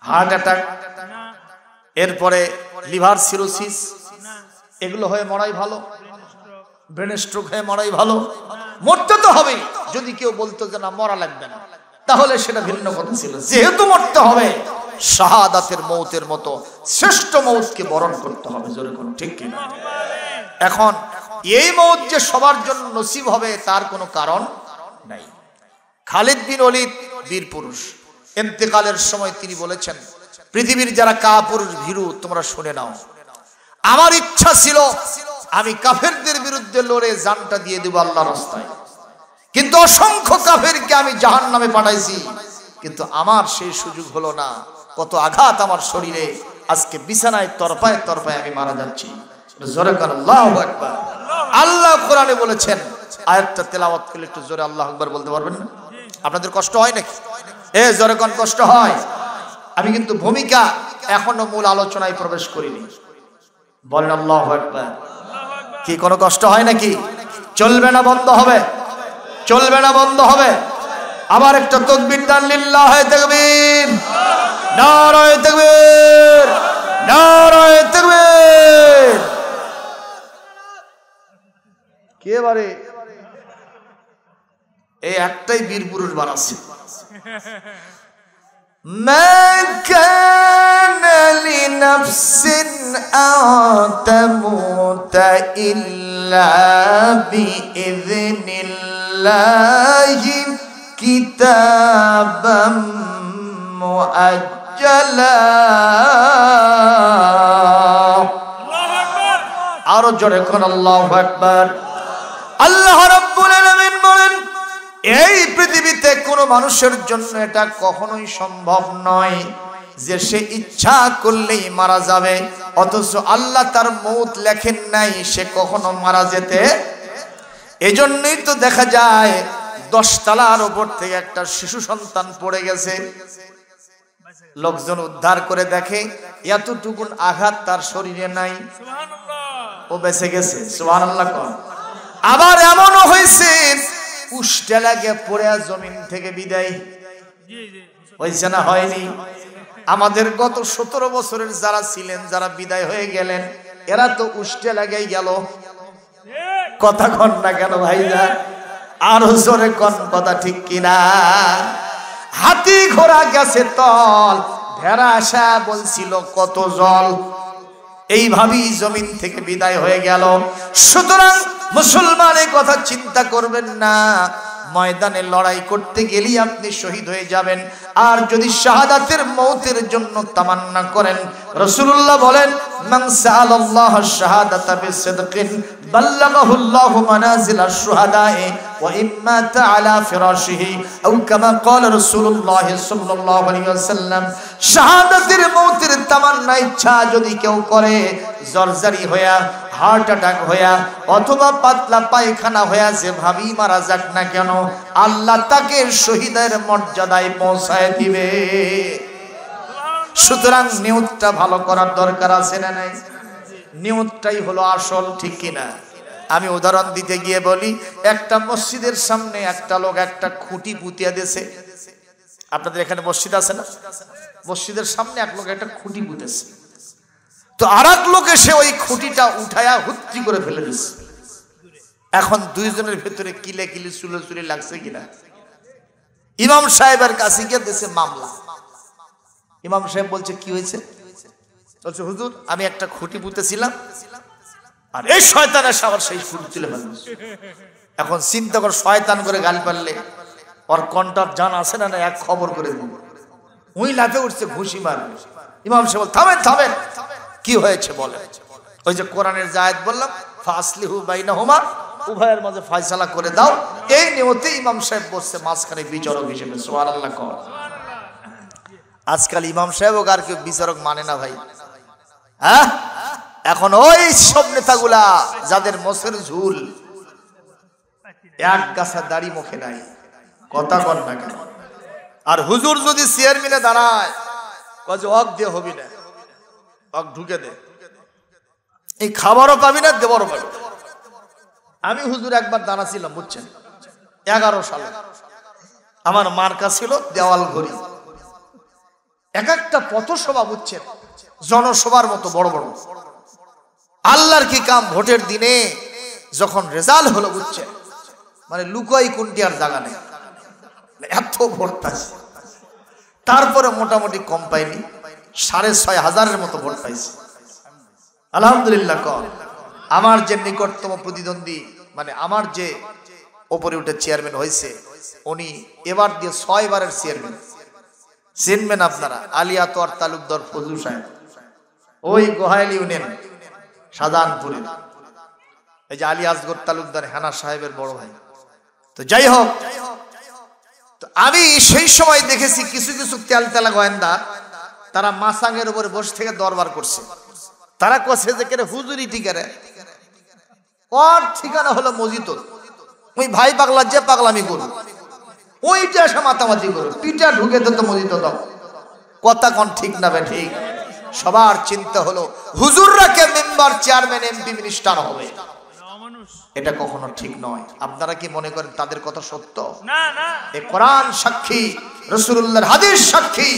হার্ট অ্যাটাক, এরপরে লিভার সিরোসিস, এগুলো হয়ে মরাই ভালো? ব্রেন স্ট্রোক হয়ে মরাই ভালো? মরতে তো হবে। যদি কেউ বলতো যে না মরা লাগবে না, তাহলে সেটা ভিন্ন কথা ছিল। যেহেতু মরতে হবে, শাহাদাতের মওতের মতো শ্রেষ্ঠ মওতকে বরণ করতে হবে, জোরে কোন ঠিক কিনা? এখন এই মওত যে সবার জন্য নসিব হবে তার কোনো কারণ নাই। খালিদ বিন ওলীদ বীর পুরুষ, ইন্তেকালের সময় তিনি বলেছেন, পৃথিবীর যারা কাপুরুষ ভীরু তোমরা শুনে নাও, আমার ইচ্ছা ছিল আমি কাফেরদের বিরুদ্ধে লড়ে জানটা দিয়ে দেব আল্লাহর রাস্তায়, কিন্তু অসংখ্য কাফেরকে আমি জাহান্নামে পাঠাইছি, কিন্তু আমার সেই সুযোগ হলো না। কত আঘাত আমার শরীরে, আজকে বিছানায় তরপায় তরপায় আমি মারা যাচ্ছি। জোরে কার আল্লাহু আকবার। আল্লাহ কোরআনে বলেছেন, আয়াতটা তেলাওয়াত করলে একটু জোরে আল্লাহু আকবার বলতে পারবেন না? আপনাদের কষ্ট হয় নাকি? জোরে কোন কষ্ট হয়? আমি কিন্তু ভূমিকা এখনো মূল আলোচনায় প্রবেশ করিনি, বলেন আল্লাহু আকবার। কি কোনো কষ্ট হয় নাকি? চলবে না বন্ধ হবে, চলবে না বন্ধ হবে। আবার একটা তাকবীর দান, লিল্লাহি তাকবীর, নারায়ে তাকবীর, নারায়ে তাকবীর। কে বারে এই একটাই বীর পুরুষ বানাচ্ছে। মা কানা লিনাফসিন আন তামুতা ইল্লা বিইذনিল্লাহি কিতাবাম মুআজ্জালা। আল্লাহু আকবার। আরো জোরে কোন আল্লাহু আকবার। আল্লাহ রাব্বুল আলামিন বলেন, এই পৃথিবীতে কোনো মানুষের জন্য এটা কখনোই সম্ভব নয় যে সে ইচ্ছা করলেই মারা যাবে, অথচ আল্লাহ তার মওত লেখেন নাই সে কখনো মারা যেতে। এজন্যই তো দেখা যায় 10 তলার উপর থেকে একটা শিশু সন্তান পড়ে গেছে, লোকজন উদ্ধার করে দেখে এতটুকুন আঘাত তার শরীরে নাই, সুবহানাল্লাহ, ও বেঁচে গেছে, সুবহানাল্লাহ। আবার এমনও হয়েছে উষ্টে লাগে পড়ে জমিন থেকে বিদায় হয়েছে না হয়নি? আমাদের গত 17 বছরের যারা ছিলেন, যারা বিদায় হয়ে গেলেন, এরা তো উষ্টে লাগাই গেল। কথা কন না কেন ভাইরা? আরো জোরে কন, কথা ঠিক কিনা? হাতি ঘোড়া গেছে তল, ভেড়া আসা বলছিল কত জল। এইভাবেই জমিন থেকে বিদায় হয়ে গেল। সুতরাং মুসলমানের কথা চিন্তা করবেন না। ময়দানে লড়াই করতে গেলেই আপনি শহীদ হয়ে যাবেন। আর যদি শাহাদাতের মৌতের জন্য তামান্না করেন, রাসূলুল্লাহ বলেন, মান সাআলাল্লাহ শাহাদাতা বিসিদকিন বাল্লাগাহুল্লাহু মানাজিলাশ শুহাদায়ে ওয়া ইম্মা তাআলা ফিরাশিহি আও কামা ক্বালা রাসূলুল্লাহ সাল্লাল্লাহু আলাইহি ওয়াসাল্লাম। শাহাদাতের মৌতের তামান্না ইচ্ছা যদি কেউ করে, জর্জরি হইয়া, হার্ট অ্যাটাক হইয়া, অথবা পাতলা পায়খানা হইয়া যেভাবেই মারা যাক না কেন, আল্লাহ তাকে শহীদের মর্যাদায় পৌঁছায় দিবে। সুতরাং নিয়তটা ভালো করার দরকার আছে না নাই? নিয়তটাই হলো আসল, ঠিক কিনা? আমি উদাহরণ দিতে গিয়ে বলি, একটা মসজিদের সামনে একটা লোক একটা খুঁটি পুঁতিয়া দিয়েছে। আপনাদের এখানে মসজিদ আছে না? মসজিদের সামনে এক লোক একটা খুঁটি পুঁতেছে। তো আর এক লোক এসে ওই খুঁটিটা উঠায়া হুত্রি করে ফেলে দিচ্ছে। এখন দুইজনের ভেতরে কিলে কিলি চুলোচুলি লাগছে কিনা? ইমাম সাহেবের কাছে গিয়ে দিয়েছে মামলা। ইমাম সাহেব বলছে কি হয়েছে? বলছে হুজুর, আমি একটা খুঁটি পুঁতেছিলাম, আর এই শয়তান এসে আবার সেই খুঁটি তুলে ফেলছে। এখন চিন্তা কর, শয়তান করে গালি পারলে ওর কন্টার জান আছে না, এক খবর করে দিব। ওই লাফে উঠছে, ঘুষি মারবে। ইমাম সাহেব বল, থামেন থামেন, কি হয়েছে বলে। ওই যে কোরআনের যে আয়াত বললাম, ফাসলিহু বাইনাহুমা, উভয়ের মাঝে ফয়সালা করে দাও। এই নিয়তে ইমাম সাহেব বসছে মাঝখানে বিচারক হিসেবে। সুবহানাল্লাহ কর। আজকাল ইমাম সাহেব আর কেউ বিচারক মানে না ভাই। হ্যাঁ, এখন ওই সব নেতাগুলা যাদের মোষের ঝুল, এক গাছা দাড়ি মুখে নাই, কথা কন না কেন? আর হুজুর যদি চেয়ারম্যানে দাঁড়ায়, কয় অক দিয়ে হবি না, অক ঢুকে দে, এই খাবারও পাবি না, দেবারও পাবি। আমি হুজুর একবার দাঁড়াছিলাম, বুঝছেন, 11 সালে। আমার মার্কা ছিল দেওয়াল ঘড়ি। এক একটা পথসভা, বুঝছেন, জনসভার মতো বড় বড়। আল্লাহর কি কাম, ভোটের দিনে যখন রেজাল্ট হলো, বুঝছেন, মানে লুকাই কোনটি আর জায়গা নেই, এত ভোট পাইছে। তারপরে মোটামুটি কম পাইনি, 6,500 মতো ভোট পাইছে। আলহামদুলিল্লাহ কর। আমার যে নিকটতম প্রতিদ্বন্দ্বী, মানে আমার যে ওপরে উঠে চেয়ারম্যান হয়েছে, উনি এবার দিয়ে 6 বারের চেয়ারম্যান। চিনবেন আপনারা, আলিয়াতোয়ার তালুকদার ফজলু সাহেব, ওই গোহাইল ইউনিয়ন শাহজাহানপুরের। এই যে আলী আসগর তালুকদার হেনা সাহেবের বড় ভাই। তো যাই হোক, তো আমি সেই সময় দেখেছি কিছু কিছু তেলতেলা গোয়েন্দা, তারা মাসাঙের উপরে বসে থেকে দরবার করছে। তারা কছে যে কেরে হুজুরি ঠিকারে, ওর ঠিকানা হলো মসজিদ। ওই ভাই পাগলা যে পাগলামি করো, ওইটা এসে মাতামাতি করো, পিঠা ঢুকে তো মসজিদ দাও। কথা কোন ঠিক না বে ঠিক? সবার চিন্তা হলো হুজুররা কে মেম্বার, চেয়ারম্যান, এমপি, মিনিস্টার হবে। এটা কখনো ঠিক নয়। আপনারা কি মনে করেন তাদের কথা সত্য? না না, এই কোরআন সাক্ষী, রাসূলুল্লাহর হাদিস সাক্ষী,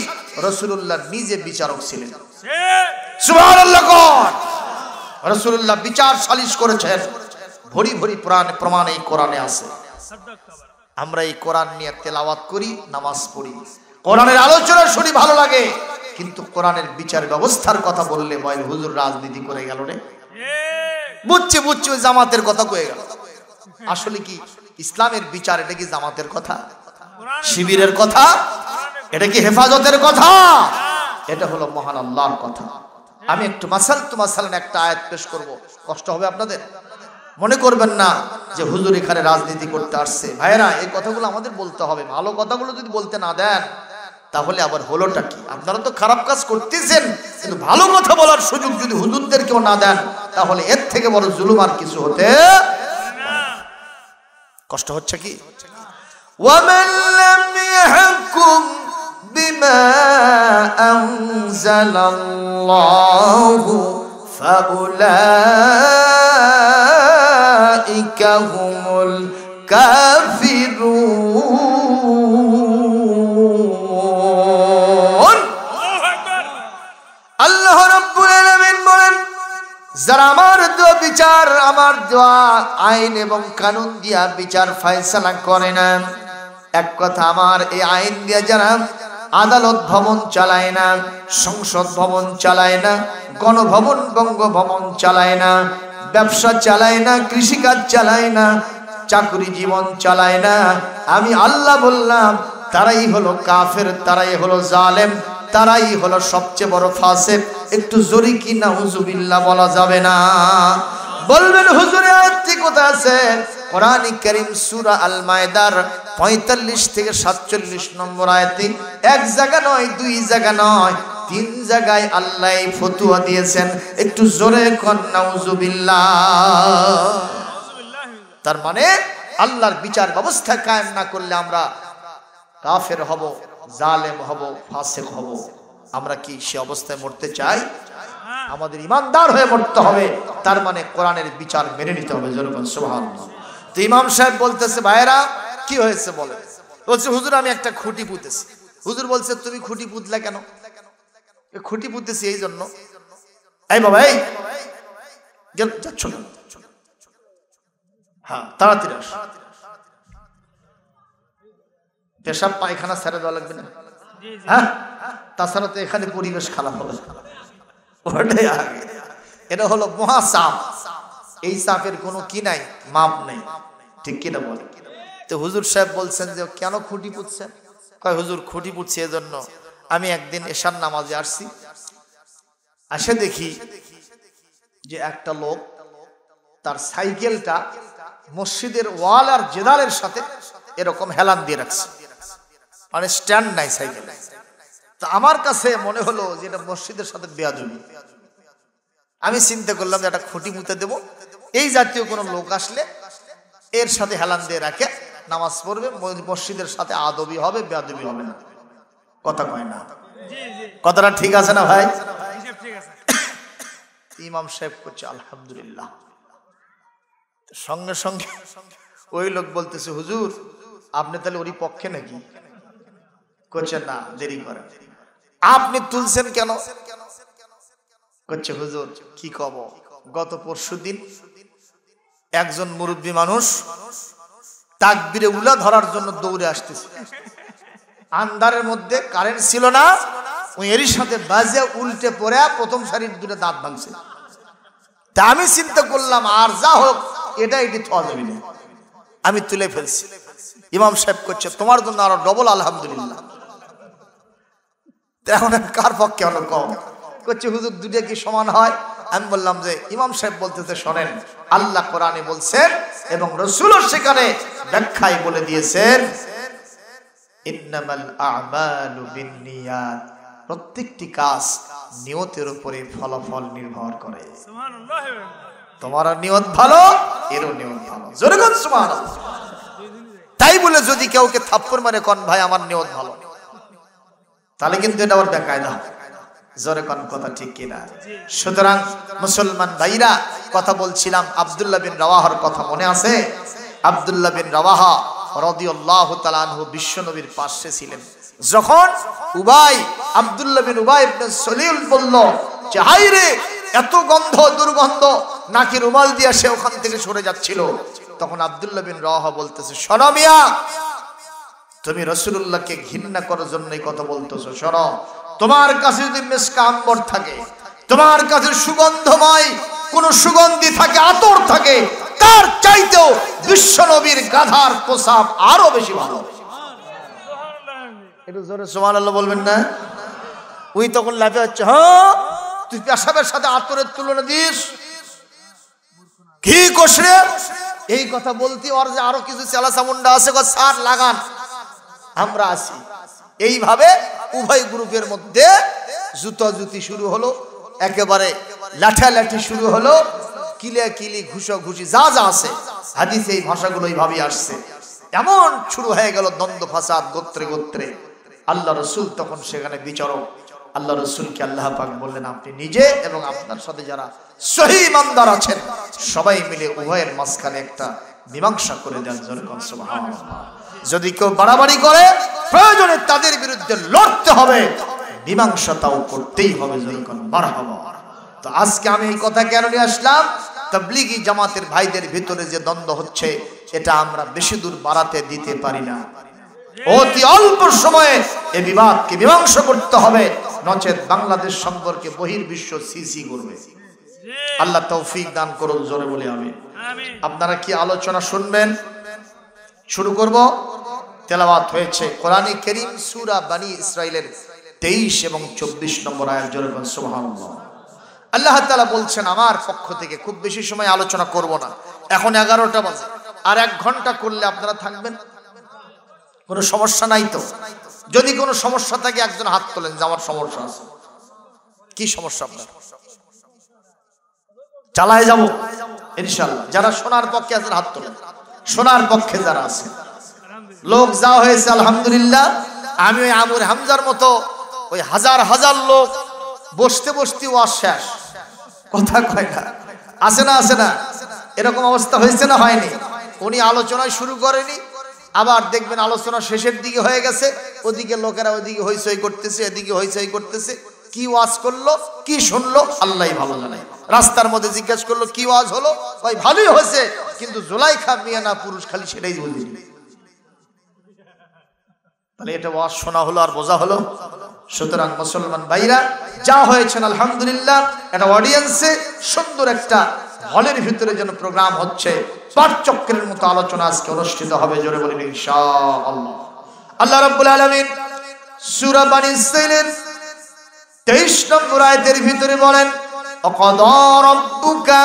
রাসূলুল্লাহ নিজে বিচারক ছিলেন। সুবহানাল্লাহ। রাসূলুল্লাহ বিচার সালিশ করেছেন, ভরি ভরি প্রমাণ এই কোরআনে আছে। আমরা এই কোরআন নিয়ে তেলাওয়াত করি, নামাজ পড়ি, কোরআনের আলোচনা শুনি, ভালো লাগে, কিন্তু কোরআনের বিচার ব্যবস্থার কথা বললে বল হুজুর রাজনীতি করে গেল রে। বুঝছি বুঝছি, ওই জামাতের কথা কয়ে গেল। আসলে কি ইসলামের বিচার? এটা কি জামাতের কথা, শিবিরের কথা? এটা কি হেফাজতের কথা? এটা হলো মহান আল্লাহর কথা। আমি একটু মাসালান একটা আয়াত পেশ করব, কষ্ট হবে আপনাদের, মনে করবেন না যে হুজুর এখানে রাজনীতি করতে আসছে। ভাইয়েরা, এই কথাগুলো আমাদের বলতে হবে। ভালো কথাগুলো যদি বলতে না দেন, তাহলে আবার হলোটা কি? আপনারা তো খারাপ কাজ করতেছেন, কিন্তু ভালো কথা বলার সুযোগ যদি হুজুরদের কেউ না দেন, তাহলে এর থেকে বড় জুলুম আর কিছু হতে। কষ্ট হচ্ছে কি? ওয়ামান লাম ইয়াহকুম বিমা আনজালাল্লাহু ফাউলাইকা হুমুল কাফিরুন। আল্লাহ রাব্বুল আলামিন বলেন, যারা আমার দেওয়া বিচার, আমার দেওয়া আইন এবং কানুন দিয়া বিচার ফয়সালা করে না, এক কথা আমার এই আইন দিয়া যারা আদালত ভবন চালায় না, সংসদ ভবন চালায় না, গণভবন বঙ্গভবন চালায় না, ব্যবসা চালায় না, কৃষিকাজ চালায় না, চাকরি জীবন চালায় না, আমি আল্লাহ বললাম তারাই হলো কাফের, তারাই হলো জালেম, তারাই হলো সবচেয়ে বড় ফাসিক। একটু জোরে কি নাউজুবিল্লাহ বলা যাবে না? বলবেন হুজুর আয়াতটি কোথায় আছে? কোরআন কারীম সূরা আল মায়েদার 45 থেকে 47 নম্বর আয়াতে, এক জায়গা নয়, দুই জায়গা নয়, তিন জায়গায় আল্লাহ ফতোয়া দিয়েছেন। একটু জোরে কোন নাউজুবিল্লাহ। তার মানে আল্লাহর বিচার ব্যবস্থা কায়েম না করলে আমরা কাফের হব, জালেম হব, ফাসিক হব। আমরা কি সে অবস্থায় মরতে চাই? আমাদের ইমানদার হয়ে মরতে হবে। তার মানে কোরআনের বিচার মেনে নিতে হবে। জনগণ সুবহানাল্লাহ। তো ইমাম সাহেব বলতেছে, ভাইরা কি হয়েছে বলে? বলছে, হুজুর আমি একটা খুঁটি পুঁতেছি। হুজুর বলছে, তুমি খুঁটি পুঁতলে কেন? খুঁটি পুঁতেছি এই জন্য। এই বাবা, এই যাচ্ছ না? হ্যাঁ, তাড়াতাড়ি আস। পেশাব পায়খানা ছেড়ে দেওয়া লাগবে না? হ্যাঁ, তাছাড়া তো এখানে পরিবেশ খারাপ হবে। ওটাই আগে। এটা হলো মহা চাপ। এই চাপের কোনো কি নাই, মাপ নেই। ঠিক কিনা বলে? তো হুজুর সাহেব বলছেন যে কেন খুঁটি পুঁতছেন? কয়, হুজুর খুঁটি পুঁতছি এজন্য, আমি একদিন এশার নামাজে আসছি, আসে দেখি যে একটা লোক তার সাইকেলটা মসজিদের ওয়াল আর জেদারের সাথে এরকম হেলান দিয়ে রাখছে, মানে স্ট্যান্ড নাই সাইকেল। তো আমার কাছে মনে হলো যে এটা মসজিদের সাথে বেয়াদবি। আমি চিন্তা করলাম যে একটা খুঁটি মুতে দেব, এই জাতীয় কোনো লোক আসলে এর সাথে হেলান দিয়ে রাখে নামাজ পড়বে, মসজিদের সাথে আদবি হবে, বেয়াদবি হবে না। কথা কয় না? কথাটা ঠিক আছে না ভাই? ইমাম সাহেব করছে আলহামদুলিল্লাহ। সঙ্গে সঙ্গে ওই লোক বলতেছে, হুজুর আপনি তাহলে ওরই পক্ষে নাকি? করছে না, দেরি করেন। আপনি তুলছেন কেন? করছে, হুজুর কি কব, গত পরশুদিন একজন মুরব্বী মানুষ তাকবীরে উলা ধরার জন্য দৌড়ে আসতেছে। আন্ধারের মধ্যে কারেন্ট ছিল না, ওই এরই সাথে বাজে উল্টে পড়ে প্রথম সারির দুটো দাঁত ভাঙছে। তা আমি চিন্তা করলাম, আর যা হোক এটা এটি থোয়া যাবে না, আমি তুলে ফেলছি। ইমাম সাহেব করছে, তোমার জন্য আরো ডবল আলহামদুলিল্লাহ। এখন কার পক্ষে হলো কম? করছে, হুজুর দুটো কি সমান হয়? আমি বললাম যে ইমাম সাহেব বলতেছে, শোনেন, আল্লাহ কোরআনে বলছেন এবং রাসূলও সেখানে ব্যাখ্যায় বলে দিয়েছেন, ইন্নামাল আ'মালু বিন্নিয়াত, প্রত্যেকটি কাজ নিয়তের উপরে ফলাফল নির্ভর করে। সুবহানাল্লাহ। তোমার নিয়ত ভালো, এরও নিয়ত ভালো। জোরে বল সুবহানাল্লাহ। তাই বলে যদি কাউকে থাপ্পড় মারে কোন ভাই আমার নিয়ত ভালো, তাহলে কিন্তু এটা ওর বেকায়দা। জোরে কোন কথা ঠিক কিনা? সুতরাং মুসলমান ভাইরা, কথা বলছিলাম আব্দুল্লাহ বিন রাওয়াহার কথা মনে আছে? আব্দুল্লাহ বিন রাওয়াহা রাদিয়াল্লাহু তাআলা আনহু বিশ্বনবীর পাশে ছিলেন। যখন আব্দুল্লাহ বিন উবাই ইবনে সলিল বলল যে হায় রে, এত গন্ধ, দুর্গন্ধ, নাকি রুমাল দিয়ে সে ওখান থেকে সরে যাচ্ছিল, তখন আব্দুল্লাহ বিন রাওয়াহা বলতেছে, শোনো মিয়া, তুমি রাসূলুল্লাহকে ঘৃণা করার জন্যই কথা বলতেছো। শোনো, তোমার কাছে যদি মিসকা আম্বর থাকে, তোমার কাছে সুগন্ধময় কোন সুগন্ধি থাকে, আতর থাকে, তার চাইতেও বিশ্বনবীর গাধার প্রসাব আরো বেশি ভালো। একটু জোরে সুবহানাল্লাহ বলবেন না? ওই তখন লাফে হচ্ছে, হ্যাঁ তুই পেশাবের সাথে আতরের তুলনা দিস, কি কষরে? এই কথা বলতে ওর যে আরো কিছু চেলা চামুন্ডা আছে, সার লাগান, আমরা আছি। এইভাবে উভয় গ্রুপের মধ্যে জুতাজুতি শুরু হলো, একেবারে লাঠালাঠি শুরু হলো, কিলাকিলি, ঘুষাঘুষি, যা যা আছে হাদিসে এই ভাষাগুলো এইভাবেই আসছে। এমন শুরু হয়ে গেল দ্বন্দ্ব ফাসাদ গোত্রে গোত্রে। আল্লাহ রসুল তখন সেখানে বিচারক। আল্লাহ রসুলকে আল্লাহ পাক বললেন, আপনি নিজে এবং আপনার সাথে যারা সহি ইমানদার আছেন সবাই মিলে উভয়ের মাঝখানে একটা মীমাংসা করে দেন। সুবহানাল্লাহ। যদি কেউ বাড়াবাড়ি করে প্রয়োজনে তাদের বিরুদ্ধে লড়তে হবে, মীমাংসাটাও করতেই হবে। যেরকম মারহাবা। তো আজকে আমি এই কথা কেন নিয়ে আসলাম? তাবলীগী জামাতের ভাইদের ভিতরে যে দ্বন্দ্ব হচ্ছে, এটা আমরা বেশি দূর বাড়াতে দিতে পারি না। অতি অল্প সময়ে এই বিবাদকে মীমাংসা করতে হবে, নচেত বাংলাদেশ সম্পর্কে বহির্বিশ্ব সিসি করবে। আল্লাহ তৌফিক দান করুন, জোরে বলি আমিন। আপনারা কি আলোচনা শুনবেন? শুরু করব। তেলাওয়াত হয়েছে কোরআনে কারীম সূরা বনী ইসরাইলের 23 এবং 24 নম্বর আয়াত। জোরে বলুন সুবহানাল্লাহ। আল্লাহ তাআলা বলছেন, আমার পক্ষ থেকে খুব বেশি সময় আলোচনা করব না। এখন 11টা বাজে, আর 1 ঘন্টা করলে আপনারা থাকবেন? কোনো সমস্যা নাই তো? যদি কোনো সমস্যা থাকে একজন হাত তোলেন যে আমার সমস্যা আছে। কি সমস্যা আপনার? চালায় যাব ইনশাআল্লাহ। যারা শোনার পক্ষে আছেন হাত তোলেন। শোনার পক্ষে যারা আছে, লোক যা হয়েছে আলহামদুলিল্লাহ। আমি ওই আমর হামজার মতো ওই হাজার হাজার লোক বসতে বসতে ওয়াজ শেষ, কথা কয় না। আছে না? আছে না? এরকম অবস্থা হয়েছে না হয়নি? উনি আলোচনায় শুরু করেনি, আবার দেখবেন আলোচনা শেষের দিকে হয়ে গেছে, ওদিকে লোকেরা ওদিকে হইচই করতেছে, এদিকে হইচই করতেছে। কি ওয়াজ করলো, কি শুনলো আল্লাহই ভালো জানে। রাস্তার মধ্যে জিজ্ঞাসা করলো কি ওয়াজ হলো, ভাই ভালোই হয়েছে, কিন্তু জুলাইখা মিয়া না পুরুষ খালি সেটাই বুঝিনি। তাহলে এটা ওয়াজ শোনা হলো আর বোঝা হলো? সুতরাং মুসলমান ভাইরা যা হয়েছেন আলহামদুলিল্লাহ, এটা অডিয়েন্সে সুন্দর একটা হলের ভিতরে যেন প্রোগ্রাম হচ্ছে, পাঠচক্রের মতো আলোচনা আজকে অনুষ্ঠিত হবে। জোরে বলেন ইনশাআল্লাহ। আল্লাহ রাব্বুল আলামিন সূরা বনী ইসরাইলের 23 নম্বর আয়াতের ভিতরে বলেন, অকদা রাব্বুকা,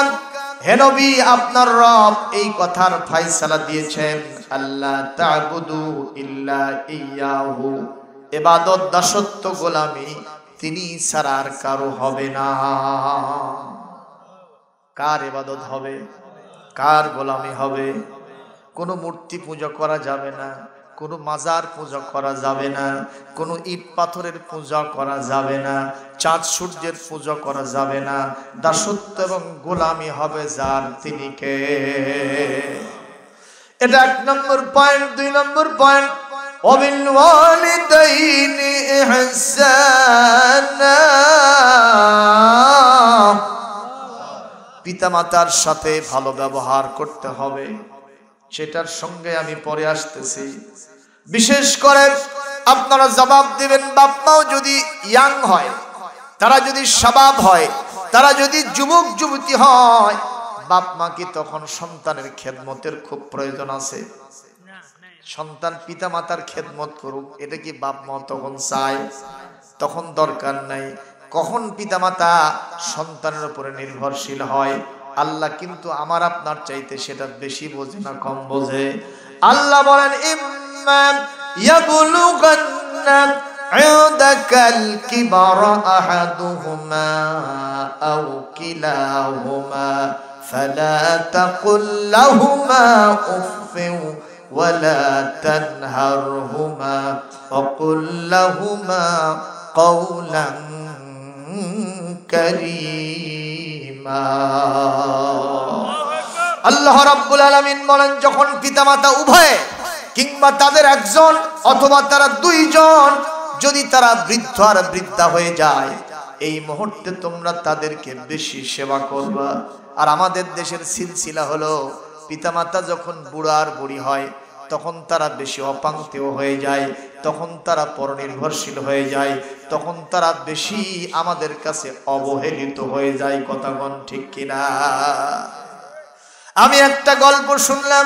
হে নবী আপনার রব এই কথার ফয়সালা দিয়েছেন, আল্লাহ তা'বুদু ইল্লা ইয়াহু, ইবাদত দাসত্ব গোলামি তিনি ছাড়া আর কারো হবে না। কার ইবাদত হবে, কার গোলামি হবে? কোনো মূর্তি পূজা করা যাবে না, কোনো মাজার পূজা করা যাবে না, কোনো ইট পাথরের পূজা করা যাবে না, চাঁদ সূর্যের পূজা করা যাবে না। দাসত্ব এবং গোলামি হবে যার, তিনি কে? এটা 1 নম্বর পয়েন্ট। 2 নম্বর পয়েন্ট, ওয়াবিল ওয়ালিদাইনি ইহসানা, পিতামাতার সাথে ভালো ব্যবহার করতে হবে। সেটার সঙ্গে আমি পরে আসতেছি। বিশেষ করে আপনারা জবাব দিবেন, বাপ মাও যদি ইয়াং হয়, তারা যদি শাবাব হয়, তারা যদি যুবক যুবতী হয়, বাপ মা কি তখন সন্তানের খেদমতের খুব প্রয়োজন আছে? সন্তান পিতা মাতার খেদমত করুক, এটা কি বাপ মা তখন চায়? তখন দরকার নাই। কখন পিতা মাতা সন্তানের উপরে নির্ভরশীল হয়? আল্লাহ কিন্তু আমার আপনার চাইতে সেটা বেশি বোঝে না কম বোঝে? আল্লাহ বলেন, ইম্মা ইয়াবলুগান্না ইনদাকাল কিবারা আহাদুহুমা আও কিলাহুমা ফালা তাকুল লাহুমা উফফিন ওয়ালা তানহারহুমা ওয়াকুল লাহুমা কাওলান কারীমা। আল্লাহ রাব্বুল আলামিন বলেন, যখন পিতামাতা উভয়ে কিংবা তাদের একজন অথবা তারা 2 জন যদি তারা বৃদ্ধ আর বৃদ্ধা হয়ে যায়, এই মুহূর্তে তোমরা তাদেরকে বেশি সেবা করবা। আর আমাদের দেশের সিলসিলা হলো, পিতামাতা যখন বুড়া আর বুড়ি হয় তখন তারা বেশি অপাঙ্ক্তেয় হয়ে যায়, তখন তারা পরনির্ভরশীল হয়ে যায়, তখন তারা বেশি আমাদের কাছে অবহেলিত হয়ে যায়। কথা বল ঠিক কিনা? আমি একটা গল্প শুনলাম,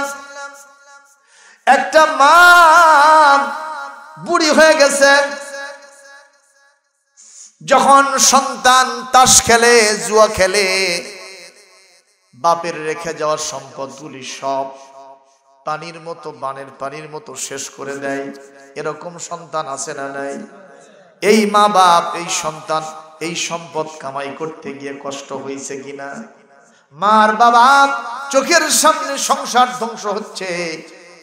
একটা মা বুড়ি হয়ে গেছে, যখন সন্তান তাস খেলে, জুয়া খেলে, বাপের রেখে যাওয়ার সম্পদগুলি সব পানির মতো, বানের পানির মতো শেষ করে দেয়। এরকম সন্তান আছে না নাই? এই মা বাপ, এই সন্তান এই সম্পদ কামাই করতে গিয়ে কষ্ট হয়েছে কিনা? মার বাবা চোখের সামনে সংসার ধ্বংস হচ্ছে,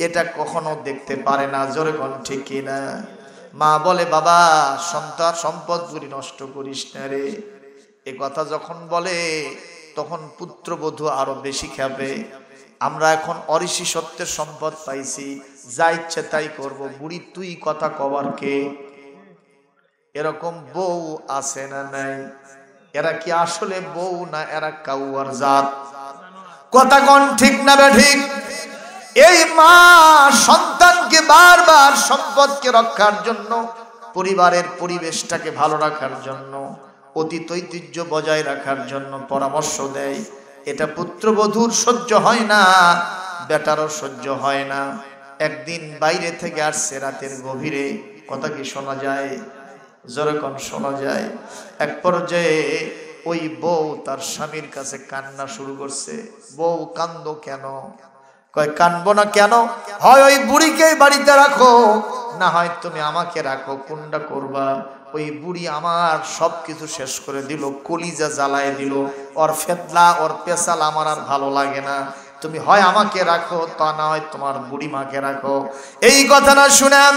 এটা কখনো দেখতে পারে না। জোরে কোন ঠিক কিনা? মা বলে, বাবা সন্তান সম্পদগুলি নষ্ট করিস না রে। এ কথা যখন বলে তখন পুত্রবধূ আরো বেশি খাবে। আমরা এখন অঋষি সত্যের সম্পদ পাইছি, যা ইচ্ছে তাই করব। বুড়ি তুই কথা কবার কে? এরকম বউ আছে না নাই? এরা কি আসলে বউ না এরা কাউয়ার জাত? কথা কোন ঠিক না ঠিক? এই মা সন্তানকে বারবার সম্পদকে রক্ষার জন্য, পরিবারের পরিবেশটাকে ভালো রাখার জন্য, অতীত ঐতিহ্য বজায় রাখার জন্য পরামর্শ দেয়। এটা পুত্রবধূর সহ্য হয় না, বেটারও সহ্য হয় না। একদিন বাইরে থেকে আসছে রাতের গভীরে, কথা কি শোনা যায়? জোরে কোন শোনা যায়? এক পর্যায়ে ওই বউ তার স্বামীর কাছে কান্না শুরু করছে। বউ কান্দো কেন? কয় কানবো না কেন? হয় ওই বুড়িকে বাড়িতে রাখো, না হয় তুমি আমাকে রাখো, কোনটা করবা? ওই বুড়ি আমার সবকিছু শেষ করে দিল, কলিজা জ্বালায় দিল, ওর ফেতলা ওর পেশাল আমার আর ভালো লাগে না। তুমি হয় আমাকে রাখো, তা না হয় তোমার বুড়ি মাকে রাখো। এই কথাটা শুনেন,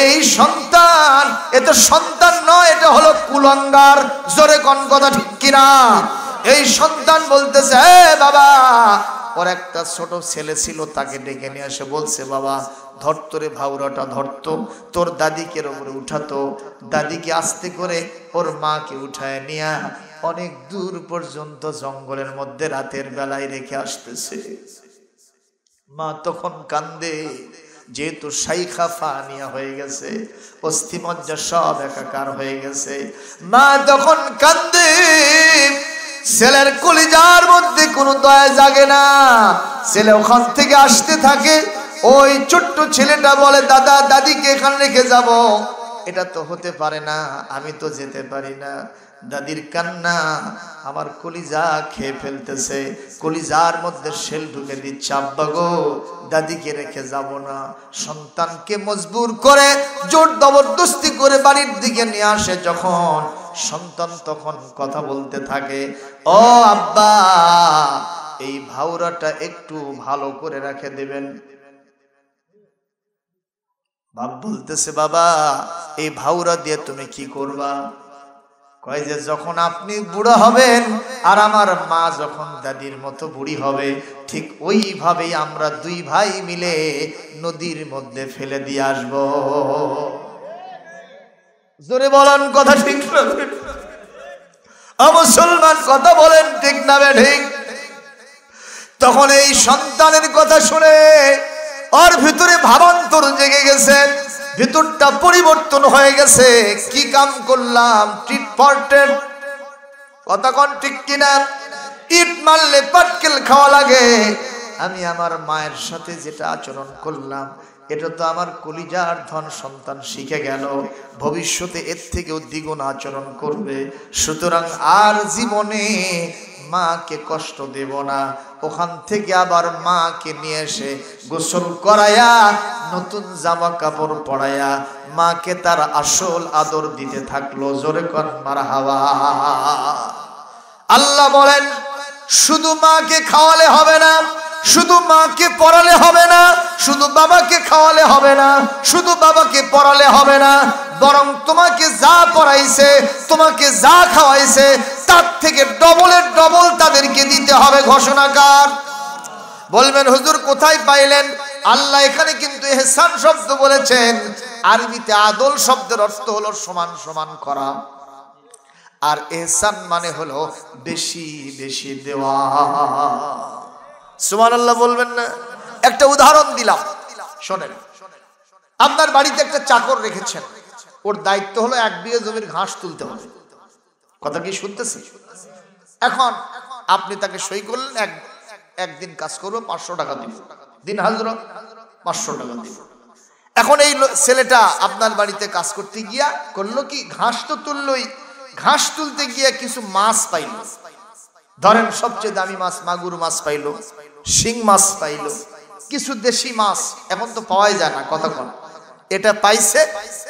এই সন্তান, এ তো সন্তান নয়, এটা হলো কুলাঙ্গার। জোরে কোন কথা ঠিক কিনা? এই সন্তান বলতেছে, এ বাবা, ওর একটা ছোট ছেলে ছিল, তাকে ডেকে নিয়ে এসে বলছে, বাবা ধরতো রে ভাউরাটা ধরতো, তোর দাদিকে ওপরে উঠাতো। দাদিকে আস্তে করে ওর মাকে উঠায় নিয়ে অনেক দূর পর্যন্ত জঙ্গলের মধ্যে রাতের বেলায় রেখে আসতেছে। মা তখন কান্দে, যেহেতু শাইখা ফানিয়া হয়ে গেছে, অস্থিমজ্জা সব একাকার হয়ে গেছে। মা তখন কান্দে, ছেলের কলিজার মধ্যে কোনো দয়া জাগে না। ছেলে ওখান থেকে আসতে থাকে, ওই ছোট্ট ছেলেটা বলে, দাদা দাদিকে এখানে রেখে যাব। এটা তো হতে পারে না, আমি তো যেতে পারি না। দাদির কান্না আমার কলিজা খেয়ে ফেলতেছে, কলিজার মধ্যে শেল ঢুকে দিচ্ছে। আব্বা গো, দাদিকে রেখে যাব না। সন্তানকে মজবুর করে, জোর জবরদস্তি করে বাড়ির দিকে নিয়ে আসে যখন, সন্তান তখন কথা বলতে থাকে, ও আব্বা, এই ভাউরাটা একটু ভালো করে রেখে দেবেন। বাপ বলতেছে, বাবা এই ভাউরা দিয়ে তুমি কি করবা? কয় যে যখন আপনি বুড়া হবেন আর আমার মা যখন দাদির মতো বুড়ি হবে, ঠিক ওইভাবেই আমরা দুই ভাই মিলে নদীর মধ্যে ফেলে দিয়ে আসব। জোরে বলেন কথা ঠিক না? মুসলমান কথা বলেন ঠিক না ঠিক? তখন এই সন্তানের কথা শুনে ওর ভিতরে ভাবান্তর জেগে গেছে, ভিতরটা পরিবর্তন হয়ে গেছে। কি কাম করলাম? টিট ফর টেট, কথা কোন ঠিক কিনা? ইট মারলে পাটকেল খাওয়া লাগে। আমি আমার মায়ের সাথে যেটা আচরণ করলাম, এটা তো আমার কলিজার ধন সন্তান শিখে গেল, ভবিষ্যতে এর থেকেও দ্বিগুণ আচরণ করবে। সুতরাং আর জীবনে মাকে কষ্ট দেব না। ওখান থেকে আবার মাকে নিয়ে এসে গোসল করায়া, নতুন জামা কাপড় পরায়া মাকে তার আসল আদর দিতে থাকলো। জোরে কর মারহাবা। আল্লাহ বলেন, শুধু মাকে খাওয়ালে হবে না, শুধু মাকে পড়ালে হবে না, শুধু বাবাকে খাওয়ালে হবে না, শুধু বাবাকে পড়ালে হবে না, বরং তোমাকে যা পড়াইছে, তোমাকে যা খাওয়াইছে, তার থেকে ডবলের ডবল তাদেরকে দিতে হবে। ঘোষণাকার বলবেন, হুজুর কোথায় পাইলেন? আল্লাহ এখানে কিন্তু ইহসান শব্দ বলেছেন। আরবিতে আদল শব্দের অর্থ হলো সমান সমান করা, আর ইহসান মানে হলো বেশি বেশি দেওয়া। সুবহানাল্লাহ বলবেন না? একটা উদাহরণ দিলাম, শোনেন। আপনার বাড়িতে একটা চাকর রেখেছেন, ওর দায়িত্ব হলো 1 বিঘা জমির ঘাস তুলতে হবে। কথা কি শুনতেছে? এখন আপনি তাকে সই করলেন, একদিন কাজ করবো, 500 টাকা দিব, দিন হাজরা 500 টাকা দিব। এখন এই ছেলেটা আপনার বাড়িতে কাজ করতে গিয়া করলো কি, ঘাস তো তুললই, ঘাস তুলতে গিয়া কিছু মাছ পাইল। ধরেন সবচেয়ে দামি মাছ মাগুর মাছ পাইলো, শিং মাছ পাইলো, কিছু দেশি মাছ এখন তো পাওয়াই যায় না। কথা কন, এটা পাইছে,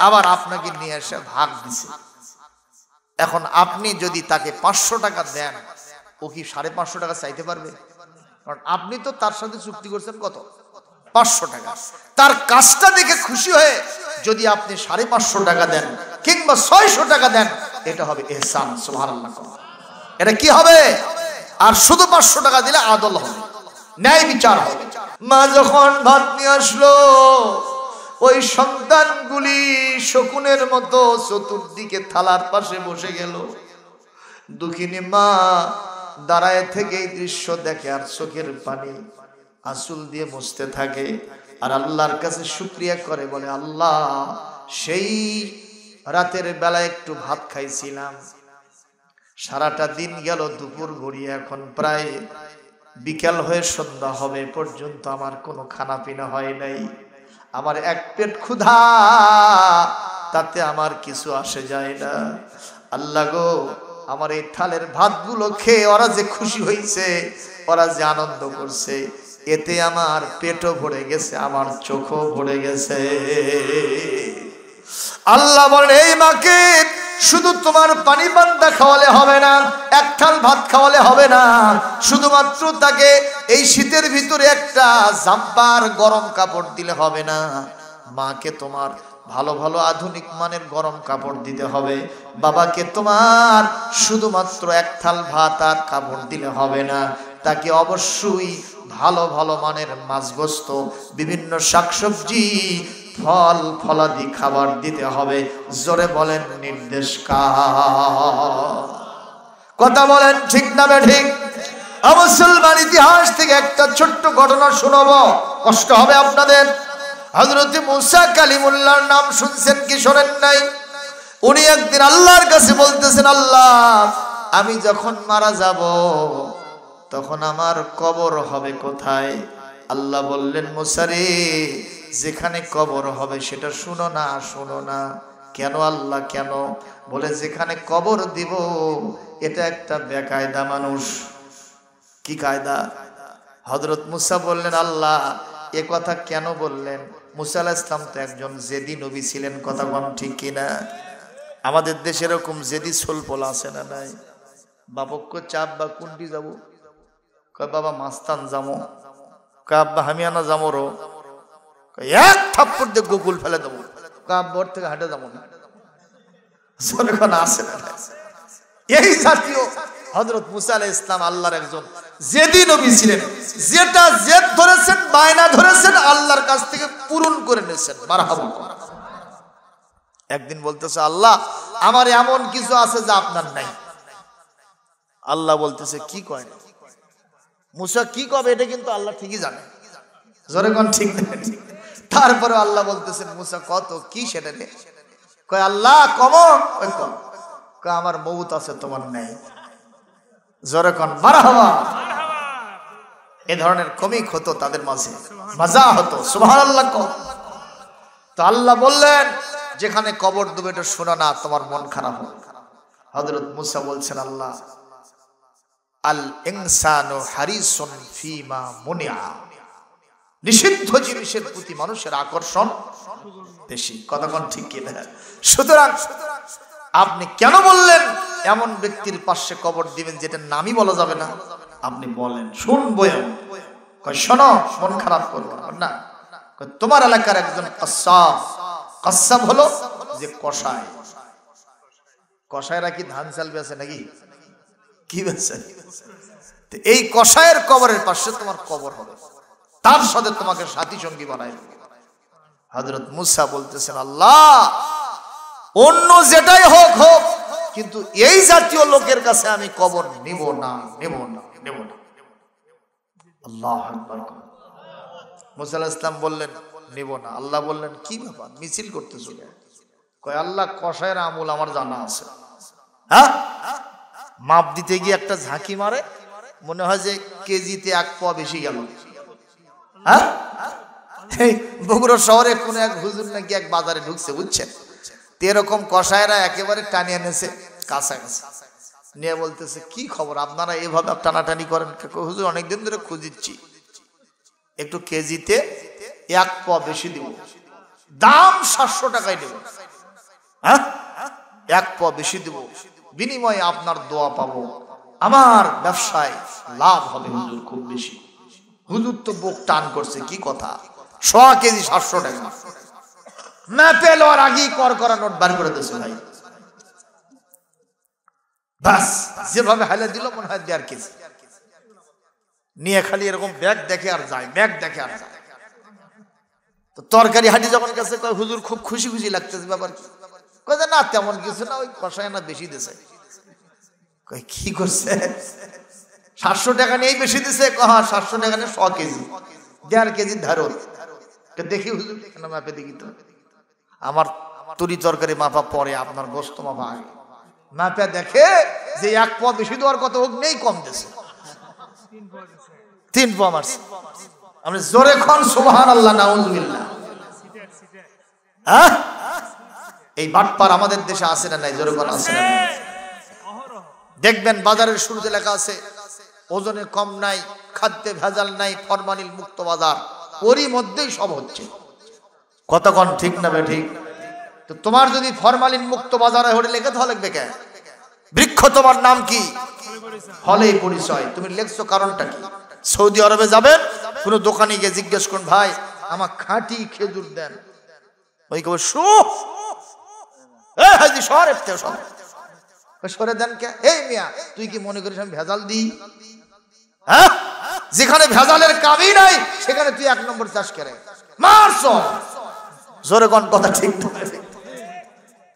আবার আপনাকে নিয়ে এসে ভাগ দিছে। এখন আপনি যদি তাকে 500 টাকা দেন, ও কি 550 টাকা চাইতে পারবে? কারণ আপনি তো তার সাথে চুক্তি করছেন কত? 500 টাকা। তার কাজটা দেখে খুশি হয়ে যদি আপনি 550 টাকা দেন কিংবা 600 টাকা দেন, এটা হবে ইহসান। সুবহানাল্লাহ। এটা কি হবে? আর শুধু 500 টাকা দিলে আদল হবে, ন্যায় বিচার হবে। মা যখন ভাত নিয়ে আসলো, ওই সন্তানগুলি শকুনের মতো চতুর্দিকে থালার পাশে বসে গেল। দুঃখিনী মা দাঁড়ায় থেকে এই দৃশ্য দেখে আর চোখের পানি আঁচল দিয়ে মুছতে থাকে আর আল্লাহর কাছে শুকরিয়া করে, বলে আল্লাহ, সেই রাতের বেলা একটু ভাত খাইছিলাম, সারাটা দিন গেল, দুপুর গড়িয়ে এখন প্রায় বিকাল হয়ে সন্ধ্যা হবে পর্যন্ত আমার কোনো খানা পিনা হয় নাই, আমার এক পেট ক্ষুধা, তাতে আমার কিছু আসে যায় না। আল্লাহ গো, আমার এই থালের ভাতগুলো খেয়ে ওরা যে খুশি হয়েছে, ওরা যে আনন্দ করছে, এতে আমার পেটও ভরে গেছে, আমার চোখও ভরে গেছে। আল্লাহ বলেন, এই মাকে শুধু তোমার পানি পান্তা খাওয়ালে হবে না, এক থাল ভাত খাওয়ালে হবে না, শুধুমাত্র তাকে এই শীতের ভিতরে একটা জাম্পার গরম কাপড় দিলে হবে না, মাকে তোমার ভালো ভালো আধুনিক মানের গরম কাপড় দিতে হবে, বাবাকে তোমার শুধুমাত্র এক থাল ভাত আর কাপড় দিলে হবে না, তাকে অবশ্যই ভালো ভালো মানের মাছ গোস্ত, বিভিন্ন শাকসবজি, ফল ফলাদি খাবার দিতে হবে। জোরে বলেন নির্দেশ কার? কথা বলেন ঠিক না বেঠিক? মুসলমান ইতিহাস থেকে একটা ছোট্ট ঘটনা শোনাবো, কষ্ট হবে আপনাদের। হযরত মুসা কালিমুল্লাহর নাম শুনছেন কি শোনেন নাই? উনি একদিন আল্লাহর কাছে বলতেছেন, আল্লাহ, আমি যখন মারা যাব তখন আমার কবর হবে কোথায়? আল্লাহ বললেন, মুসা রে, যেখানে কবর হবে সেটা শুনো না, শোনো না। কেন আল্লাহ, কেন? বলে, যেখানে কবর দিব এটা একটা বেকায়দা মানুষ। কি কায়দা? হযরত মুসা বললেন, আল্লাহ, এ কথা কেন বললেন? মুসা আলাইহিস সালাম তো একজন জেদি নবী ছিলেন, কথা কোন ঠিক কিনা? আমাদের দেশে এরকম জেদি সোলপোলা আছে না নাই? বাপক্য চাপ বা কুন্ডি যাব, কয় বাবা মাস্তান যাবো, কয় আব্বা হামিয়ানা যাবো, রো এক থাপ্পড় দিয়ে গোকুল ফেলে দেবো, কাব্বর থেকে হাঁটে যাবো না, আছে না? এই জাতীয় হযরত মুসা আলাইহিস সালাম আল্লাহর একজন জেদি নবী ছিলেন, যেটা জেদ ধরেছেন, বায়না ধরেছেন, আল্লাহর কাছ থেকে পূরণ করে নিয়েছেন। মারহাবা। একদিন বলতেছে, আল্লাহ, আমার এমন কিছু আছে যা আপনার নাই। আল্লাহ বলতেছে, কি কয়? মুসা কি কবে এটা কিন্তু আল্লাহ ঠিকই জানে, জোরে কোন ঠিক না? তারপরে আল্লাহ বলতেছেন, মুসা কত কি সেটা রে? কয় আল্লাহ কমন, ওই কম, কয় আমার মউত আছে, তোমার নেই। জোরে কোন মারহাবা। এই ধরনের কমিক হতো তাদের মাঝে, মজা হতো, সুবহানাল্লাহ। তো আল্লাহ বললেন, যেখানে কবর দেবে এটা শোনো না, তোমার মন খারাপ হবে। হযরত মুসা বলছেন, আল্লাহ, আল ইনসানু হারিসুন ফিমা মুনিআ, নিষিদ্ধ জিনিসের প্রতি মানুষের আকর্ষণ বেশি, কথা কোন ঠিক কিনা? সুতরাং আপনি কেন বললেন এমন ব্যক্তির পাশে কবর দিবেন যেটার নামই বলা যাবে না? আপনি বলেন, শুনবো। কয় শোনো, মন খারাপ করবো না। তোমার এলাকার একজন কাসাব, কাসাব হলো যে কসাই, কসাইরা কি ধান চাল বেচে নাকি? কি বেচে? এই কসাইয়ের কবরের পাশে তোমার কবর হবে, তার সাথে তোমাকে সাথী সঙ্গী বানাই। হযরত মুসা বলতেছেন, আল্লাহ, অন্য যেটাই হোক হোক, কিন্তু এই জাতীয় লোকের কাছে আমি কবর নিব না, নেব না, নেব না। আল্লাহু আকবার। মুসা আলাইহিস সালাম বললেন, নিব না। আল্লাহ বললেন, কি ব্যাপার, মিছিল করতেছো? কয় আল্লাহ, কসাইয়ের আমল আমার জানা আছে। হ্যাঁ, মাপ দিতে গিয়ে একটা ঝাঁকি মারে, মনে হয় যে কেজিতে 1 পোয়া বেশি গেল। হ্যাঁ, বগুড়া শহরে কোন এক হুজুর নাকি এক বাজারে ঢুকছে, বুঝছেন? এরকম কসাইরা একেবারে টানিয়ে এনেছে কাছাকাছি, নিয়ে বলতেছে, কি খবর, আপনারা এভাবে টানাটানি করেন? হুজুর, অনেকদিন ধরে খুঁজিচ্ছি, একটু কেজিতে 1 পোয়া বেশি দিব, দাম 700 টাকায় দেব। হ্যাঁ, 1 পোয়া বেশি দিব, বিনিময়ে আপনার দোয়া পাবো, আমার ব্যবসায় লাভ হবে হুজুর, খুব বেশি। হুজুর তো বুক টান করছে, কি কথা, 100 কেজি 700 টাকা, ম্যাপে লওয়ার আগেই কর করা নোট বার করে দিয়েছে ভাই। বাস যেভাবে হাইলে দিল, মনে হয় 1.5 কেজি। নিয়ে খালি এরকম ব্যাগ দেখে আর যায়, ব্যাগ দেখে আর যায়। তো তরকারি হাঁটি যখন কাছে কয় হুজুর খুব খুশি খুশি লাগতেছে, ব্যাপার কি? কয় যে না তেমন কিছু না, ওই কষায় না বেশি দিছে। কয় কি করছে? 700 টাকা নিয়েই বেশি দিছে। হ্যাঁ 700 টাকা নিয়ে 100 কেজি, 1.5 কেজি ধারো। দেখি হুজুর কেন মাপে দেখি তো, আমার তরি তরকারি মাপা পরে, আপনার গোস্ত মাপা আগে। মাপে দেখে যে 1 পোয়া বেশি দেওয়ার কথা, হোক নেই কম দিছে, 3 পোয়া মারছে। আমরা জোরে খন সুবহানাল্লাহ নাউজুবিল্লাহ। হ্যাঁ এই বাটপার আমাদের দেশে আছে না নাই? জোরে খন আছে না? দেখবেন বাজারের শুরুতে লেখা আছে ওজনে কম নাই, খাদ্যে ভেজাল নাই, ফরমালিন মুক্ত বাজার। ওরই মধ্যেই সব হচ্ছে। কতক্ষণ ঠিক না বে ঠিক? তো তোমার যদি ফরমালিন মুক্ত বাজারে হলে লেখে তাহলে লিখবে কেন? বৃক্ষ তোমার নাম কি? ফলেই পরিচয়। তুমি লিখছো কারণটা কি? সৌদি আরবে যাবেন, কোন দোকানে গিয়ে জিজ্ঞেস করুন ভাই আমার খাঁটি খেজুর দেন। ওই কবে সরে দেন কে? এই মিয়া তুই কি মনে করিস আমি ভেজাল দিই? হ্যাঁ যেখানে ভেজালের কাবি নাই সেখানে তুই 1 নম্বর চাষ করে মারছ। জোরে কোন কথা ঠিক না?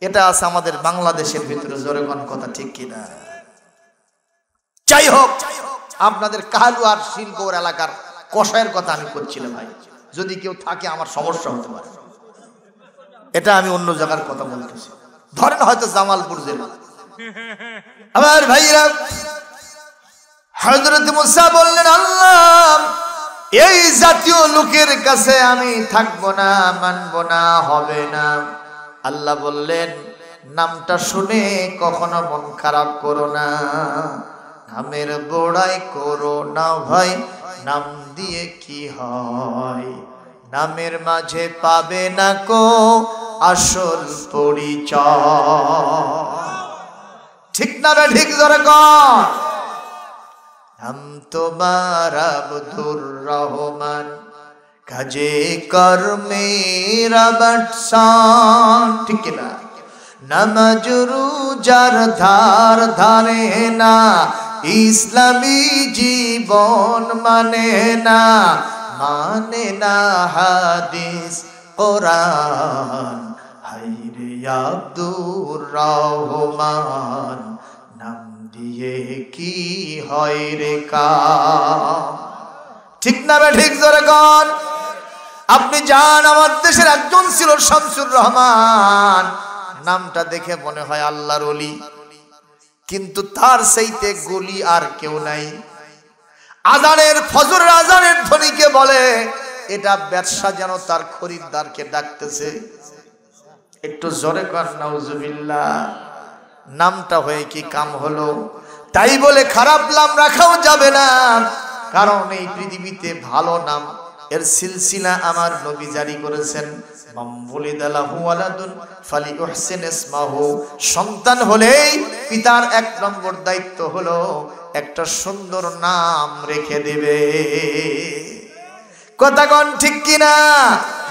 এটা আছে আমাদের বাংলাদেশের ভিতরে। জোরে কোন কথা ঠিক কিনা? যাই হোক, আপনাদের কালুয়ার শিলগড় এলাকার কষায়ের কথা আমি করছিলাম ভাই। যদি কেউ থাকে আমার সমস্যা হতে পারে, এটা আমি অন্য জায়গার কথা বলতেছি। ধরেন হয়তো জামালপুর জেলা। আমার ভাইরা, হযরত মুসা বললেন আল্লাহ এই জাতীয় লোকের কাছে আমি থাকবো না, মানবো না, হবে না। আল্লাহ বললেন নামটা শুনে কখনো মন খারাপ করো না, নামের বড়াই করো না ভাই, নাম দিয়ে কি হয়? নামের মাঝে পাবে না কো আসল পরিচয়। ঠিক না রে? ঠিক জোরে কর। নাম তোমার আব্দুর রহমান, কাজে কর্মের বাদশাহ। ঠিক না? নামাজ রোজার ধার ধারে না, ইসলামী জীবন মানে না, মানে না হাদিস কোরআন। হায়রে আব্দুর রহমান, নাম দিয়ে কি হয় রে কাম? ঠিক না বে ঠিক? জোরে কর। আপনি যান, আমার দেশের একজন ছিল শামসুর রহমান, নামটা দেখে মনে হয় আল্লাহর ওলি, কিন্তু তার সেইতে গলি আর কেউ নাই। আজানের ফজরের আজানের ধ্বনিকে বলে এটা ব্যবসা, যেন তার খরিদ্দারকে ডাকতেছে। একটু জোরে কর নাউজুবিল্লাহ। নামটা হয়ে কি কাম হলো? তাই বলে খারাপ নাম রাখাও যাবে না, কারণ এই পৃথিবীতে ভালো নাম এর সিলসিলা আমার নবী জারি করেছেন। সন্তান হলেই পিতার 1 নম্বর দায়িত্ব হলো একটা সুন্দর নাম রেখে দেবে। কথা কোন ঠিক কিনা?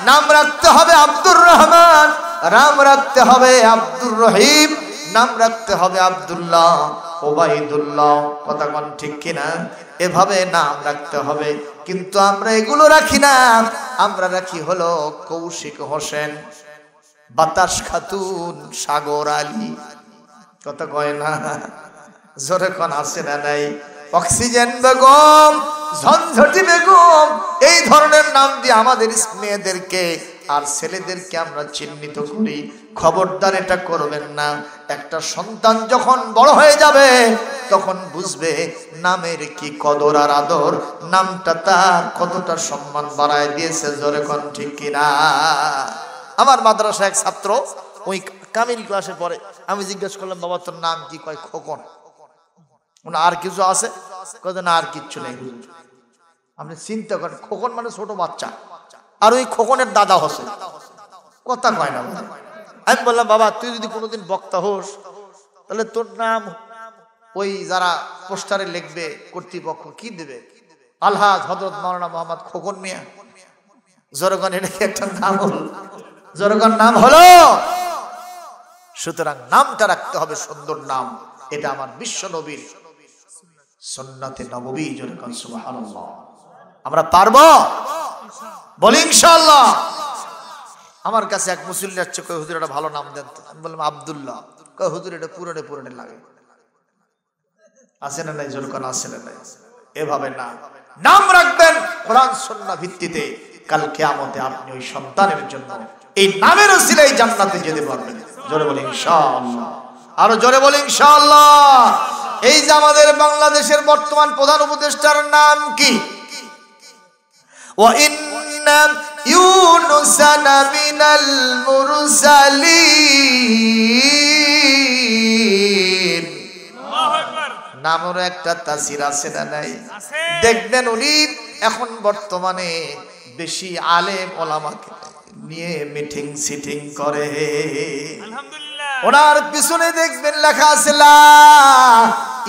নাম রাখতে হবে আব্দুর রহমান, নাম রাখতে হবে আব্দুর রহিম, নাম রাখতে হবে আব্দুল্লাহ, ওবাইদুল্লাহ। কথা কোন ঠিক কিনা? এভাবে নাম রাখতে হবে। কিন্তু আমরা এগুলো রাখি না, আমরা রাখি হলো কৌশিক হোসেন, বাতাস খাতুন, সাগর আলী। কথা কয় না? জোরে কোন আছে না নাই? অক্সিজেন বেগম, ঝনঝটি বেগম, এই ধরনের নাম দিয়ে আমাদের মেয়েদেরকে আর ছেলেদেরকে আমরা চিহ্নিত করি। খবরদার এটা করবেন না। একটা সন্তান যখন বড় হয়ে যাবে তখন বুঝবে নামের কি কদর আর আদর, নামটা তার কতটা সম্মান বাড়ায় দিয়েছে। জোরে কোন ঠিক কিনা? আমার মাদ্রাসা এক ছাত্র ওই কামিল ক্লাসে পড়ে, আমি জিজ্ঞেস করলাম বাবা তোর নাম কি? কয় খোকন। আর কিছু আছে? কয় না আর কিচ্ছু নেই। আপনি চিন্তা করেন, খোকন মানে ছোট বাচ্চা, আর ওই খোকনের দাদা হোসেন। কথা কয় না। আমি বললাম বাবা তুই যদি কোনোদিন বক্তা হোস তাহলে তোর নাম ওই যারা পোস্টারে লিখবে কর্তৃপক্ষ কি দেবে? আলহাজ হযরত মাওলানা মোহাম্মদ খোকন মিয়া। জোরগণ, এটা কি একটা নাম হলো? জোরগণ নাম হলো। সুতরাং নামটা রাখতে হবে সুন্দর নাম। এটা আমার বিশ্ব নবীর সুন্নাতে নববী, জোরে কোন সুবহানাল্লাহ। আমরা পারবো? বলি ইনশাআল্লাহ। আমার কাছে এক মুসল্লি আসছে, কই হুজুর একটা ভালো নাম দেন তো। আমি বললাম আব্দুল্লাহ। কই হুজুর এটা পুরনে লাগে। আছে না নাই? জোরে কোন আছে না নাই? এভাবে না, নাম রাখবেন কোরআন সুন্নাহ ভিত্তিতে। কাল কিয়ামতে আপনি ওই সন্তানের জন্য এই নামের ওসিলায় জান্নাতে যেতে পারবেন। জোরে বলি ইনশাআল্লাহ। আরো জোরে বলি ইনশাআল্লাহ। এই যে আমাদের বাংলাদেশের বর্তমান প্রধান উপদেষ্টার নাম কি? ওয়া ইন্না ইউনুসা মিনাল মুরসালিন। আল্লাহু আকবার। নামের একটা তাসির আছে না নাই? দেখবেন উনি এখন বর্তমানে বেশি আলেম ওলামাকে নিয়ে মিটিং সিটিং করে। আলহামদুলিল্লাহ। ওনার পিছনে দেখবেন লেখা আছে লা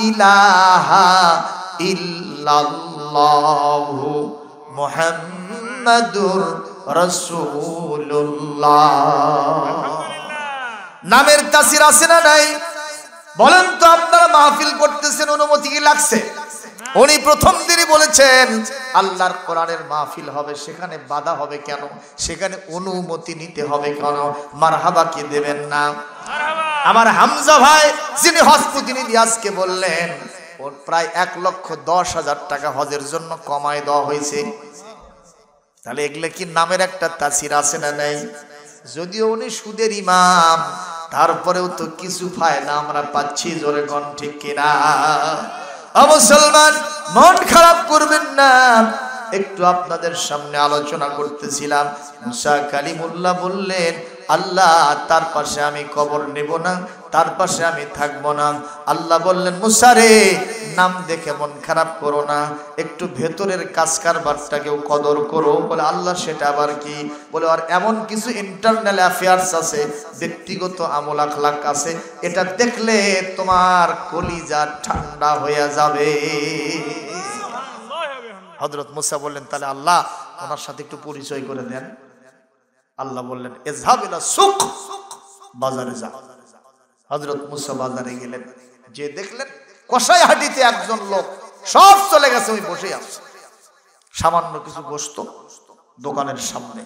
ইলাহা ইল্লাল্লাহু মুহাম্মাদুর রাসূলুল্লাহ। নামের তাসির আছে না নাই? বলেন তো, আপনারা মাহফিল করতেছেন, অনুমতি কি লাগছে? উনি প্রথম দিনই বলেছেন আল্লাহর কোরআনের মাহফিল হবে, সেখানে বাধা হবে কেন? সেখানে অনুমতি নিতে হবে কেন? মারহাবা কি দেবেন না? আমার হামজা ভাই যিনি হজ প্রতিনিধি আজকে বললেন ওর প্রায় 1,10,000 টাকা হজের জন্য কমায় দেওয়া হয়েছে। তাহলে এগুলো কি নামের একটা তাসির আছে না নাই? যদিও উনি সুদের ইমাম, তারপরেও তো কিছু ফায়দা আমরা পাচ্ছি। জোরে কোন ঠিক কিনা? মুসলমান মন খারাপ করবেন না। একটু আপনাদের সামনে আলোচনা করতেছিলাম, মুসা কালিমুল্লাহ বললেন আল্লাহ তার পাশে আমি কবর নেব না, তার পাশে আমি থাকবো না। আল্লাহ বললেন মুসা রে, নাম দেখে মন খারাপ করো না, একটু ভেতরের কাজ কারবারটাকেও কদর করো। বলে আল্লাহ সেটা আবার কি? বলে আর এমন কিছু ইন্টারনাল অ্যাফেয়ার্স আছে, ব্যক্তিগত আমল আখলাক আছে, এটা দেখলে তোমার কলিজা ঠান্ডা হয়ে যাবে। হযরত মুসা বললেন তাহলে আল্লাহ ওনার সাথে একটু পরিচয় করে দেন। আল্লাহ বললেন ইযহাব ইলা সুক, বাজারে যা। হযরত মুসা বাজারে গেলেন, যে দেখলেন কসাইহাটিতে একজন লোক সব চলে গেছে, ওই বসে আছে, সামান্য কিছু বসতো দোকানের সামনে।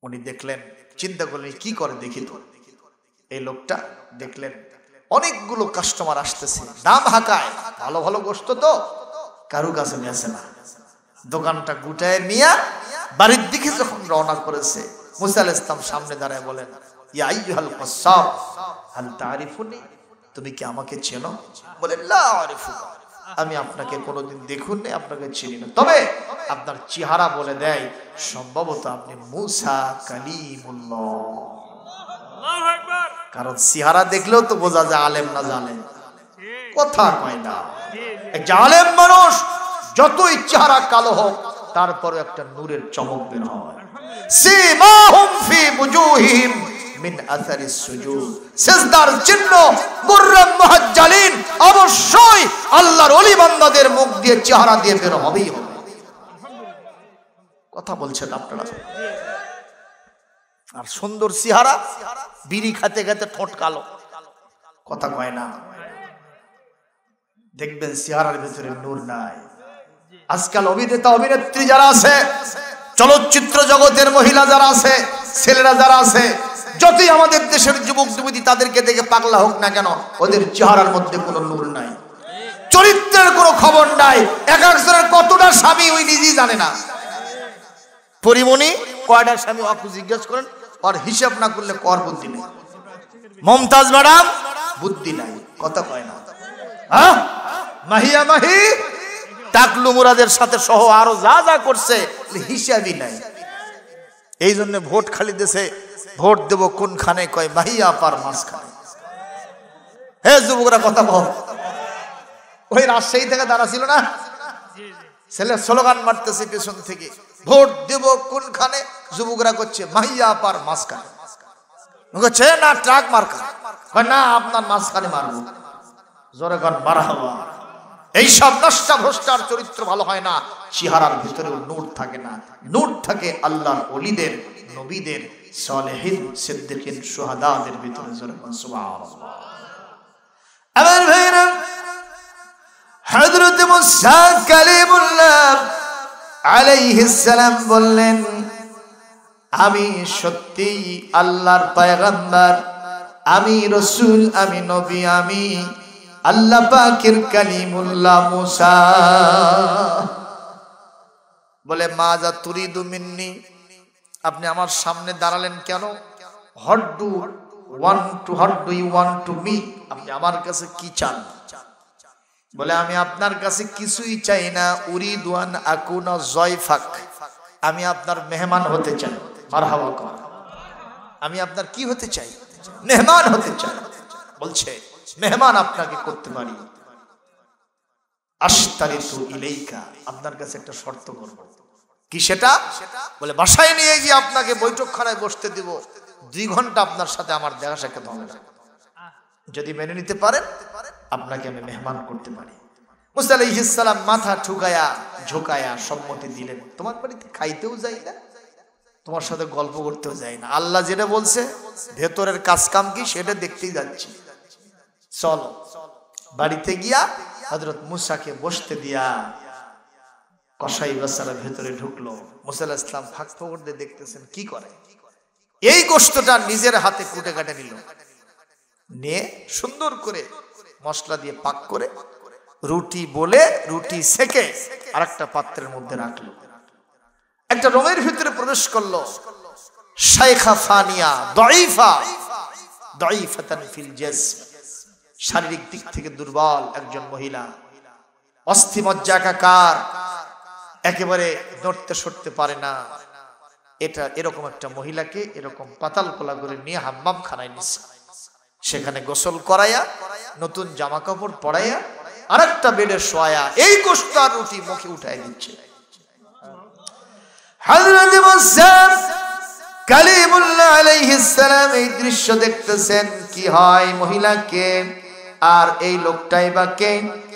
উনি দেখলেন, চিন্তা করলেন কি করে দেখি তো। এই লোকটা দেখলেন অনেকগুলো কাস্টমার আসতেছে, দাম হাঁকায়, ভালো ভালো গোশত তো কারু কাছে বেচে না। দোকানটা গুটায় নিয়ে বাড়ির দিকে যখন রওনা করেছে, মুসা আলাইহিস সালাম সামনে দাঁড়ায় বলেন ইয়া আইয়ুহাল কাসাব হাল তারিফুনি, তুমি কি আমাকে চেনো? বলে লা আরিফুকা, আমি আপনাকে কোনোদিন দেখুনি, আপনাকে চিনি না, তবে আপনার চেহারা বলে দেয় সম্ভবত আপনি মুসা কালিমুল্লাহ। আল্লাহু আকবার। কারণ চেহারা দেখলেও তো বোঝা যায় আলেম না জালেম, কথা কয় না। এক আলেম মানুষ যতই চেহারা কালো হোক তারপরে একটা নূরের চমক বের হয়। সিমাহুম ফি বুজুহিহিম মিন আসারিস সুজুদ, সিজদার চিহ্ন মুররাম মুহাজ্জালিন অবশ্যই আল্লাহর ওলি বান্দাদের মুখ দিয়ে চেহারা দিয়ে বের হবেই হবে। কথা বলছেন আপনারা? আর সুন্দর চেহারা, বিড়ি খেতে খেতে ঠোঁট কালো, কথা কয় না। দেখবেন চেহারার ভিতরে নূর নাই। আজকাল অভিনেতা অভিনেত্রী যারা আছে, চলচ্চিত্র জগতের মহিলা যারা আছে, ছেলেরা যারা আছে, যতই আমাদের দেশের যুবক যুবতী তাদেরকে দেখে পাগলা হোক না কেন, ওদের চেহারার মধ্যে কোনো নূর নাই, চরিত্রের কোনো খবর নাই। এক একজনের কতটা স্বামী ওই নিজেই জানে না। পরিমণি কয়টা স্বামী আপনি জিজ্ঞেস করেন, ওর হিসাব না করলে কর বুদ্ধি নেই। মমতাজ ম্যাডাম বুদ্ধি নাই, কথা কয় না। হ্যাঁ, মাহিয়া মাহি টাকলু মুরাদের সাথে সহ আরো যা যা করছে হিসাবই নাই। এই জন্য ভোট খালি দেশে ভোট দেব কোনখানে, কয় মাহিয়া পার মাঝখানে। হে যুবকরা কথা বল। ওই রাজশাহী থেকে দাঁড়া ছিল না, ছেলে স্লোগান মারতেছে পেছন থেকে, ভোট দেব কোনখানে, যুবকরা করছে মাহিয়া পার মাঝখানে। বলছে না ট্রাক মার্কা, কয় না আপনার মাঝখানে মারবো। জোরে গান মারহাবা। এই সব নষ্টা ভ্রষ্টার চরিত্র ভালো হয় না, চেহারার ভিতরেও নূর থাকে না। নূর থাকে আল্লাহর ওলিদের, নবীদের, সালেহিন, সিদ্দিকিন, শুহাদাদের ভিতরে। জোরে গান সুবহানাল্লাহ। আমার ভাইরা হযরত মুসা কালিমুল্লাহ আলাইহিস সালাম বললেন, আমি সত্যি আল্লাহর পয়গম্বর, আমি রাসূল, আমি নবী, আমি আল্লাহ পাকের কালিমুল্লাহ মুসা। বলে মাজা তুরিদু মিন্নি, আপনি আমার সামনে দাঁড়ালেন কেন? What do you want to me, আপনি আমার কাছে কি চান? বলে আমি আপনার কাছে কিছুই চাই না, উরিদু আন আকুনা জয়ফাক, আমি আপনার মেহমান হতে চাই। মারহাবা কর। আমি আপনার কি হতে চাই? মেহমান হতে চাই। বলছে মেহমান আপনাকে করতে পারি। আশতারিতু ইলাইকা, আপনার কাছে একটা শর্ত করব। কি সেটা? বলে বাসায় নিয়ে গিয়ে আপনাকে বৈঠকখানায় বসতে দিব, 2 ঘন্টা আপনার সাথে আমার দেখা সাক্ষাৎ হবে না। যদি মেনে নিতে পারেন আপনাকে আমি মেহমান করতে পারি। মুসা আলাইহিস সালাম মাথা ঠুকায়া ঝুঁকায়া সম্মতি দিলেন। তোমার বাড়িতে খাইতেও যাই না, তোমার সাথে গল্প করতেও যাই না, আল্লাহ যেটা বলছে ভেতরের কাজ কাম কি সেটা দেখতেই যাচ্ছি, চলো। বাড়িতে গিয়া হযরত মুসাকে বসতে দিয়া কসাই বাচ্চারা ভেতরে ঢুকলো। মুসা আলাইহিস সালাম ফাঁক ফোকর দিয়ে দেখতেছেন কি করে। এই গোশতটা নিজের হাতে কুটে কাটে নিল, নিয়ে সুন্দর করে মশলা দিয়ে পাক করে রুটি বলে রুটি সেকে আরেকটা পাত্রের মধ্যে রাখলো। একটা রুমের ভিতরে প্রবেশ করলো। শাইখা ফানিয়া দাঈফাতান ফিল জিসম, শারীরিক দিক থেকে দুর্বল একজন মহিলা, অস্থি মজ্জাকাকার, একেবারে নড়তে সরতে পারে না। এরকম একটা মহিলাকে এরকম পাতাল কোলা করে নিয়ে হাম্মাম খানায় নিচ্ছে। সেখানে গোসল করাইয়া নতুন জামা কাপড় পরাইয়া আরেকটা বেডে শোয়া এই গোশত আর রুটি মুখে উঠাই দিচ্ছে। হযরত মুসা কালিমুল্লাহ আলাইহিস সালাম এই দৃশ্য দেখতেছেন। কি হয় মহিলাকে আর এই লোকটাই বা কে,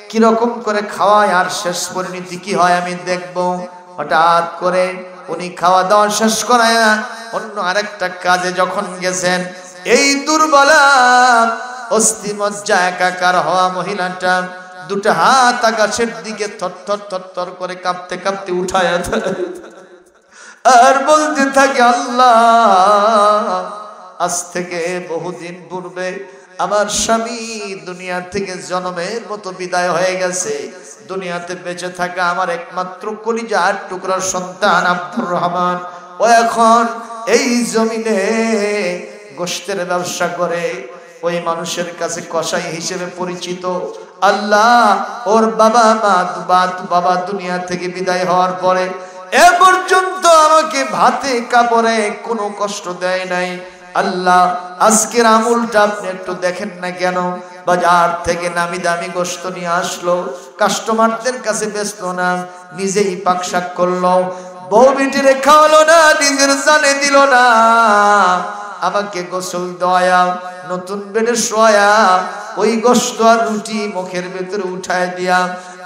কিরকম করে খাওয়ায় আর শেষ পরিণতি কি হয় আমি দেখব। হঠাৎ করে উনি খাওয়া দাওয়া শেষ করায়া অন্য আরেকটা কাজে যখন গেছেন, এই দুর্বলা অস্থি মজ্জা একাকার হওয়া মহিলাটা 2টা হাত আকাশের দিকে থরথর করে কাঁপতে কাঁপতে উঠায় আর বলতে থাকে, আল্লাহ, আজ থেকে বহুদিন পূর্বে আমার স্বামী দুনিয়া থেকে জন্মের মতো বিদায় হয়ে গেছে। দুনিয়াতে বেঁচে থাকা আমার একমাত্র কলিজার টুকরার সন্তান আব্দুর রহমান, ও এখন এই জমিনে গোশতের ব্যবসা করে, ওই মানুষের কাছে কসাই হিসেবে পরিচিত। আল্লাহ, ওর বাবা দুনিয়া থেকে বিদায় হওয়ার পরে এ পর্যন্ত আমাকে ভাতে কাপড়ে কোনো কষ্ট দেয় নাই। আল্লাহ, আজকের আমলটা আপনি একটু দেখেন না কেন? বাজার থেকে নামি দামি গোশত নিয়ে আসলো, কাস্টমারদের কাছে বেচলো না, নিজেই পাকশাক করলো, বউ বিটিরে খাওয়ালো না, নিজের জানে দিল না, আমাকে গোসল দেওয়া নতুন বেডে শোয়া ওই গোশত আর রুটি মুখের ভেতরে উঠায় দিয়া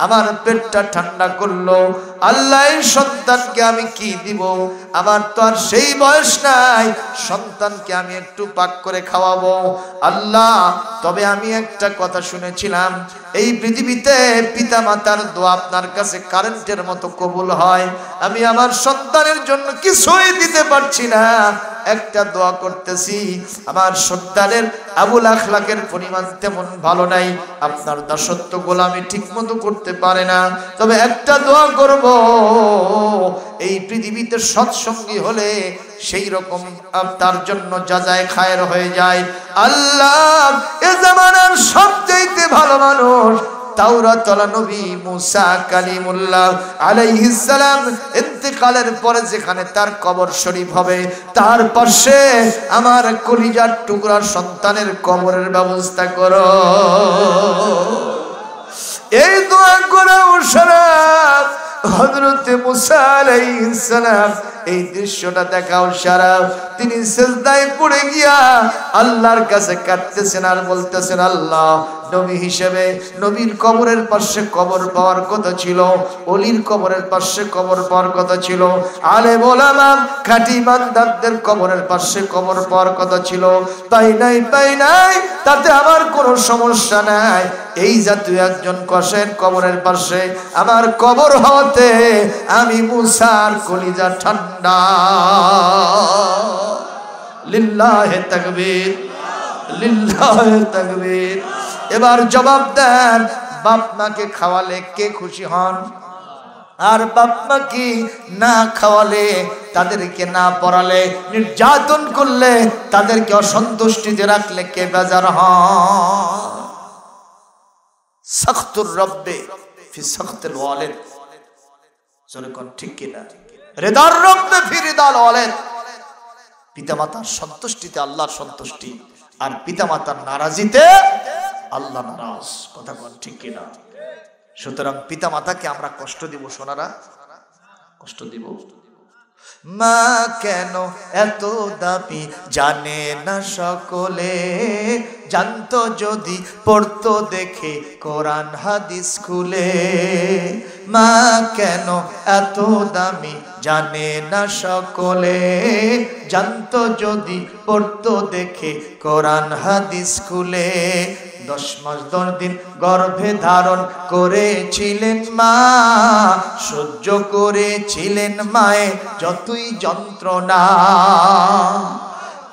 আমার পেটটা ঠান্ডা করলো। আল্লাহ, এই সন্তানকে আমি কি দিব? আমার তো আর সেই বয়স নাই, সন্তানকে আমি একটু পাক করে খাওয়াবো। আল্লাহ, তবে আমি একটা কথা শুনেছিলাম, এই পৃথিবীতে পিতা মাতার দোয়া আপনার কাছে কারেন্টের মতো কবুল হয়। আমি আমার সন্তানের জন্য কিছুই দিতে পারছি না, একটা দোয়া করতেছি, আমার সন্তানের আবুল আখলাকের পরিমাণ তেমন ভালো নাই, আপনার দাসত্ব গোলামি ঠিক মতো করতে পারে না, তবে একটা দোয়া করব, এই পৃথিবীতে সৎসঙ্গী হলে সেই রকম তার জন্য যাজায় খায়ের হয়ে যায়। আল্লাহ, এ জামানার সবচাইতে ভালো মানুষ তাওরাতওয়ালা নবী মুসা কালিমুল্লাহ আলাইহিস সালাম ইন্তেকালের পরে যেখানে তার কবর শরীফ হবে, তার পাশে আমার কলিজার টুকরার সন্তানের কবরের ব্যবস্থা করো। এই দোয়া করাও সারা হযরত মুসা আলাইহিস সালাম এই দৃশ্যটা দেখাও সারা তিনি সিজদায় পড়ে গিয়া আল্লাহর কাছে কাঁদতেছেন আর বলতেছেন, আল্লাহ, নবী হিসেবে নবীর কবরের পাশে কবর পাওয়ার কথা ছিল, ওলির কবরের পাশে কবর পাওয়ার কথা ছিল, আলেম ওলামা খাঁটি ইমানদারদের কবরের পাশে কবর পাওয়ার কথা ছিল। পাই নাই, তাতে আমার কোনো সমস্যা নাই। এই জাতীয় একজন কশের কবরের পাশে আমার কবর হতে আমি মুসার কলিজা ঠান্ডা। লিল্লাহে তাকবীর, লিল্লাহে তাকবীর। এবার জবাব দেন, বাপ মাকে খাওয়ালে কে খুশি হন? আর বাপ মা কি না খাওয়ালে, তাদেরকে না পড়ালে, নির্যাতন করলে, তাদেরকে অসন্তুষ্টিতে রাখলে কে বেজার হন? সখতুর রব্বে ফি সখতিল ওয়ালিদ, জোরে কোন ঠিক কিনা? রিদার রব্বে ফি রিদাল ওয়ালিদ। পিতামাতার সন্তুষ্টিতে আল্লাহর সন্তুষ্টি, আর পিতামাতার নারাজিতে আল্লাহ নারাজ। কথা কোন ঠিক কিনা? সুতরাং পিতামাতাকে আমরা কষ্ট দিব, সোনারা, কষ্ট দিব। মা কেন এত দাবি জানে না সকলে, জানতো যদি পড়তো দেখে কোরআন হাদিস খুলে। মা কেন এত দামি জানে না সকলে, জানতো যদি পড়তো দেখে কোরআন হাদিস খুলে। 10 মাস 10 দিন গর্ভে ধারণ করেছিলেন মা, সহ্য করেছিলেন মায়ে যতই যন্ত্রণা।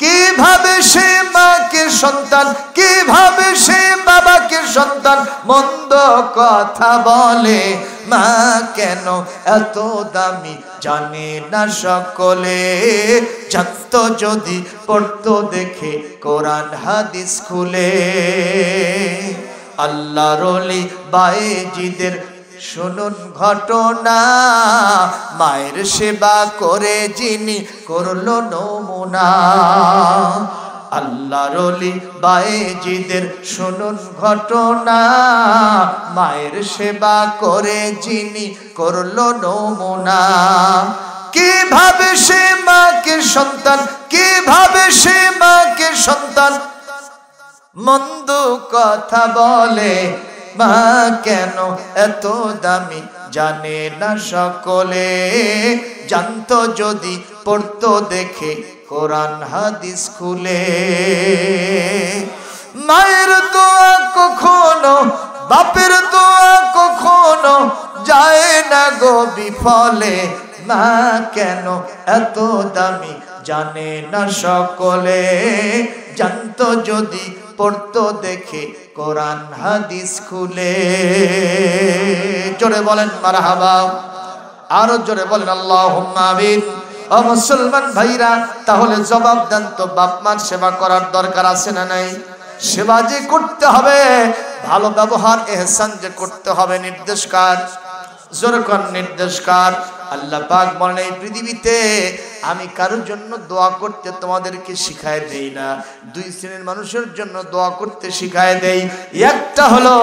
কিভাবে সে মাকে সন্তান, কিভাবে সে বাবাকে সন্তান মন্দ কথা বলে। মা কেন এত দামি জানে না সকলে, জানতো যদি পড়তো দেখে কোরআন হাদিস খুলে। আল্লাহর ওলি বায়েজিদের শুনুন ঘটনা, মায়ের সেবা করে যিনি করলো নমুনা। আল্লাহর ওলি বায়েজিদের শুনুন ঘটনা, মায়ের সেবা করে যিনি করলো নমুনা। কিভাবে সে মাকে সন্তান, কিভাবে সে মাকে সন্তান মন্দ কথা বলে। মা কেন এত দামি জানে না সকলে, জানতো যদি পড়তো দেখে কোরআন হাদিস খুলে। মায়ের দোয়া কখনো, বাপের দোয়া কখনো যায় না গো বিফলে। মা কেন এত দামি জানে না সকলে, জানতো যদি পড়তো দেখে কোরআন হাদিস খুলে। জোরে বলেন মারহাবা, আরো জোরে বলেন আল্লাহুম্মা আমিন। ও মুসলমান ভাইরা, তাহলে জবাব দেন তো, বাপ মার সেবা করার দরকার আছে না নাই? সেবা যে করতে হবে, ভালো ব্যবহার ইহসান যে করতে হবে, নির্দেশ কার? জোরে কোন নির্দেশ কার? আল্লাহ পাক বলেন, এই পৃথিবীতে আমি কারোর জন্য দোয়া করতে তোমাদেরকে শিখায় দেই না। 2 শ্রেণীর মানুষের জন্য দোয়া করতে শিখায় দেই। একটা হলো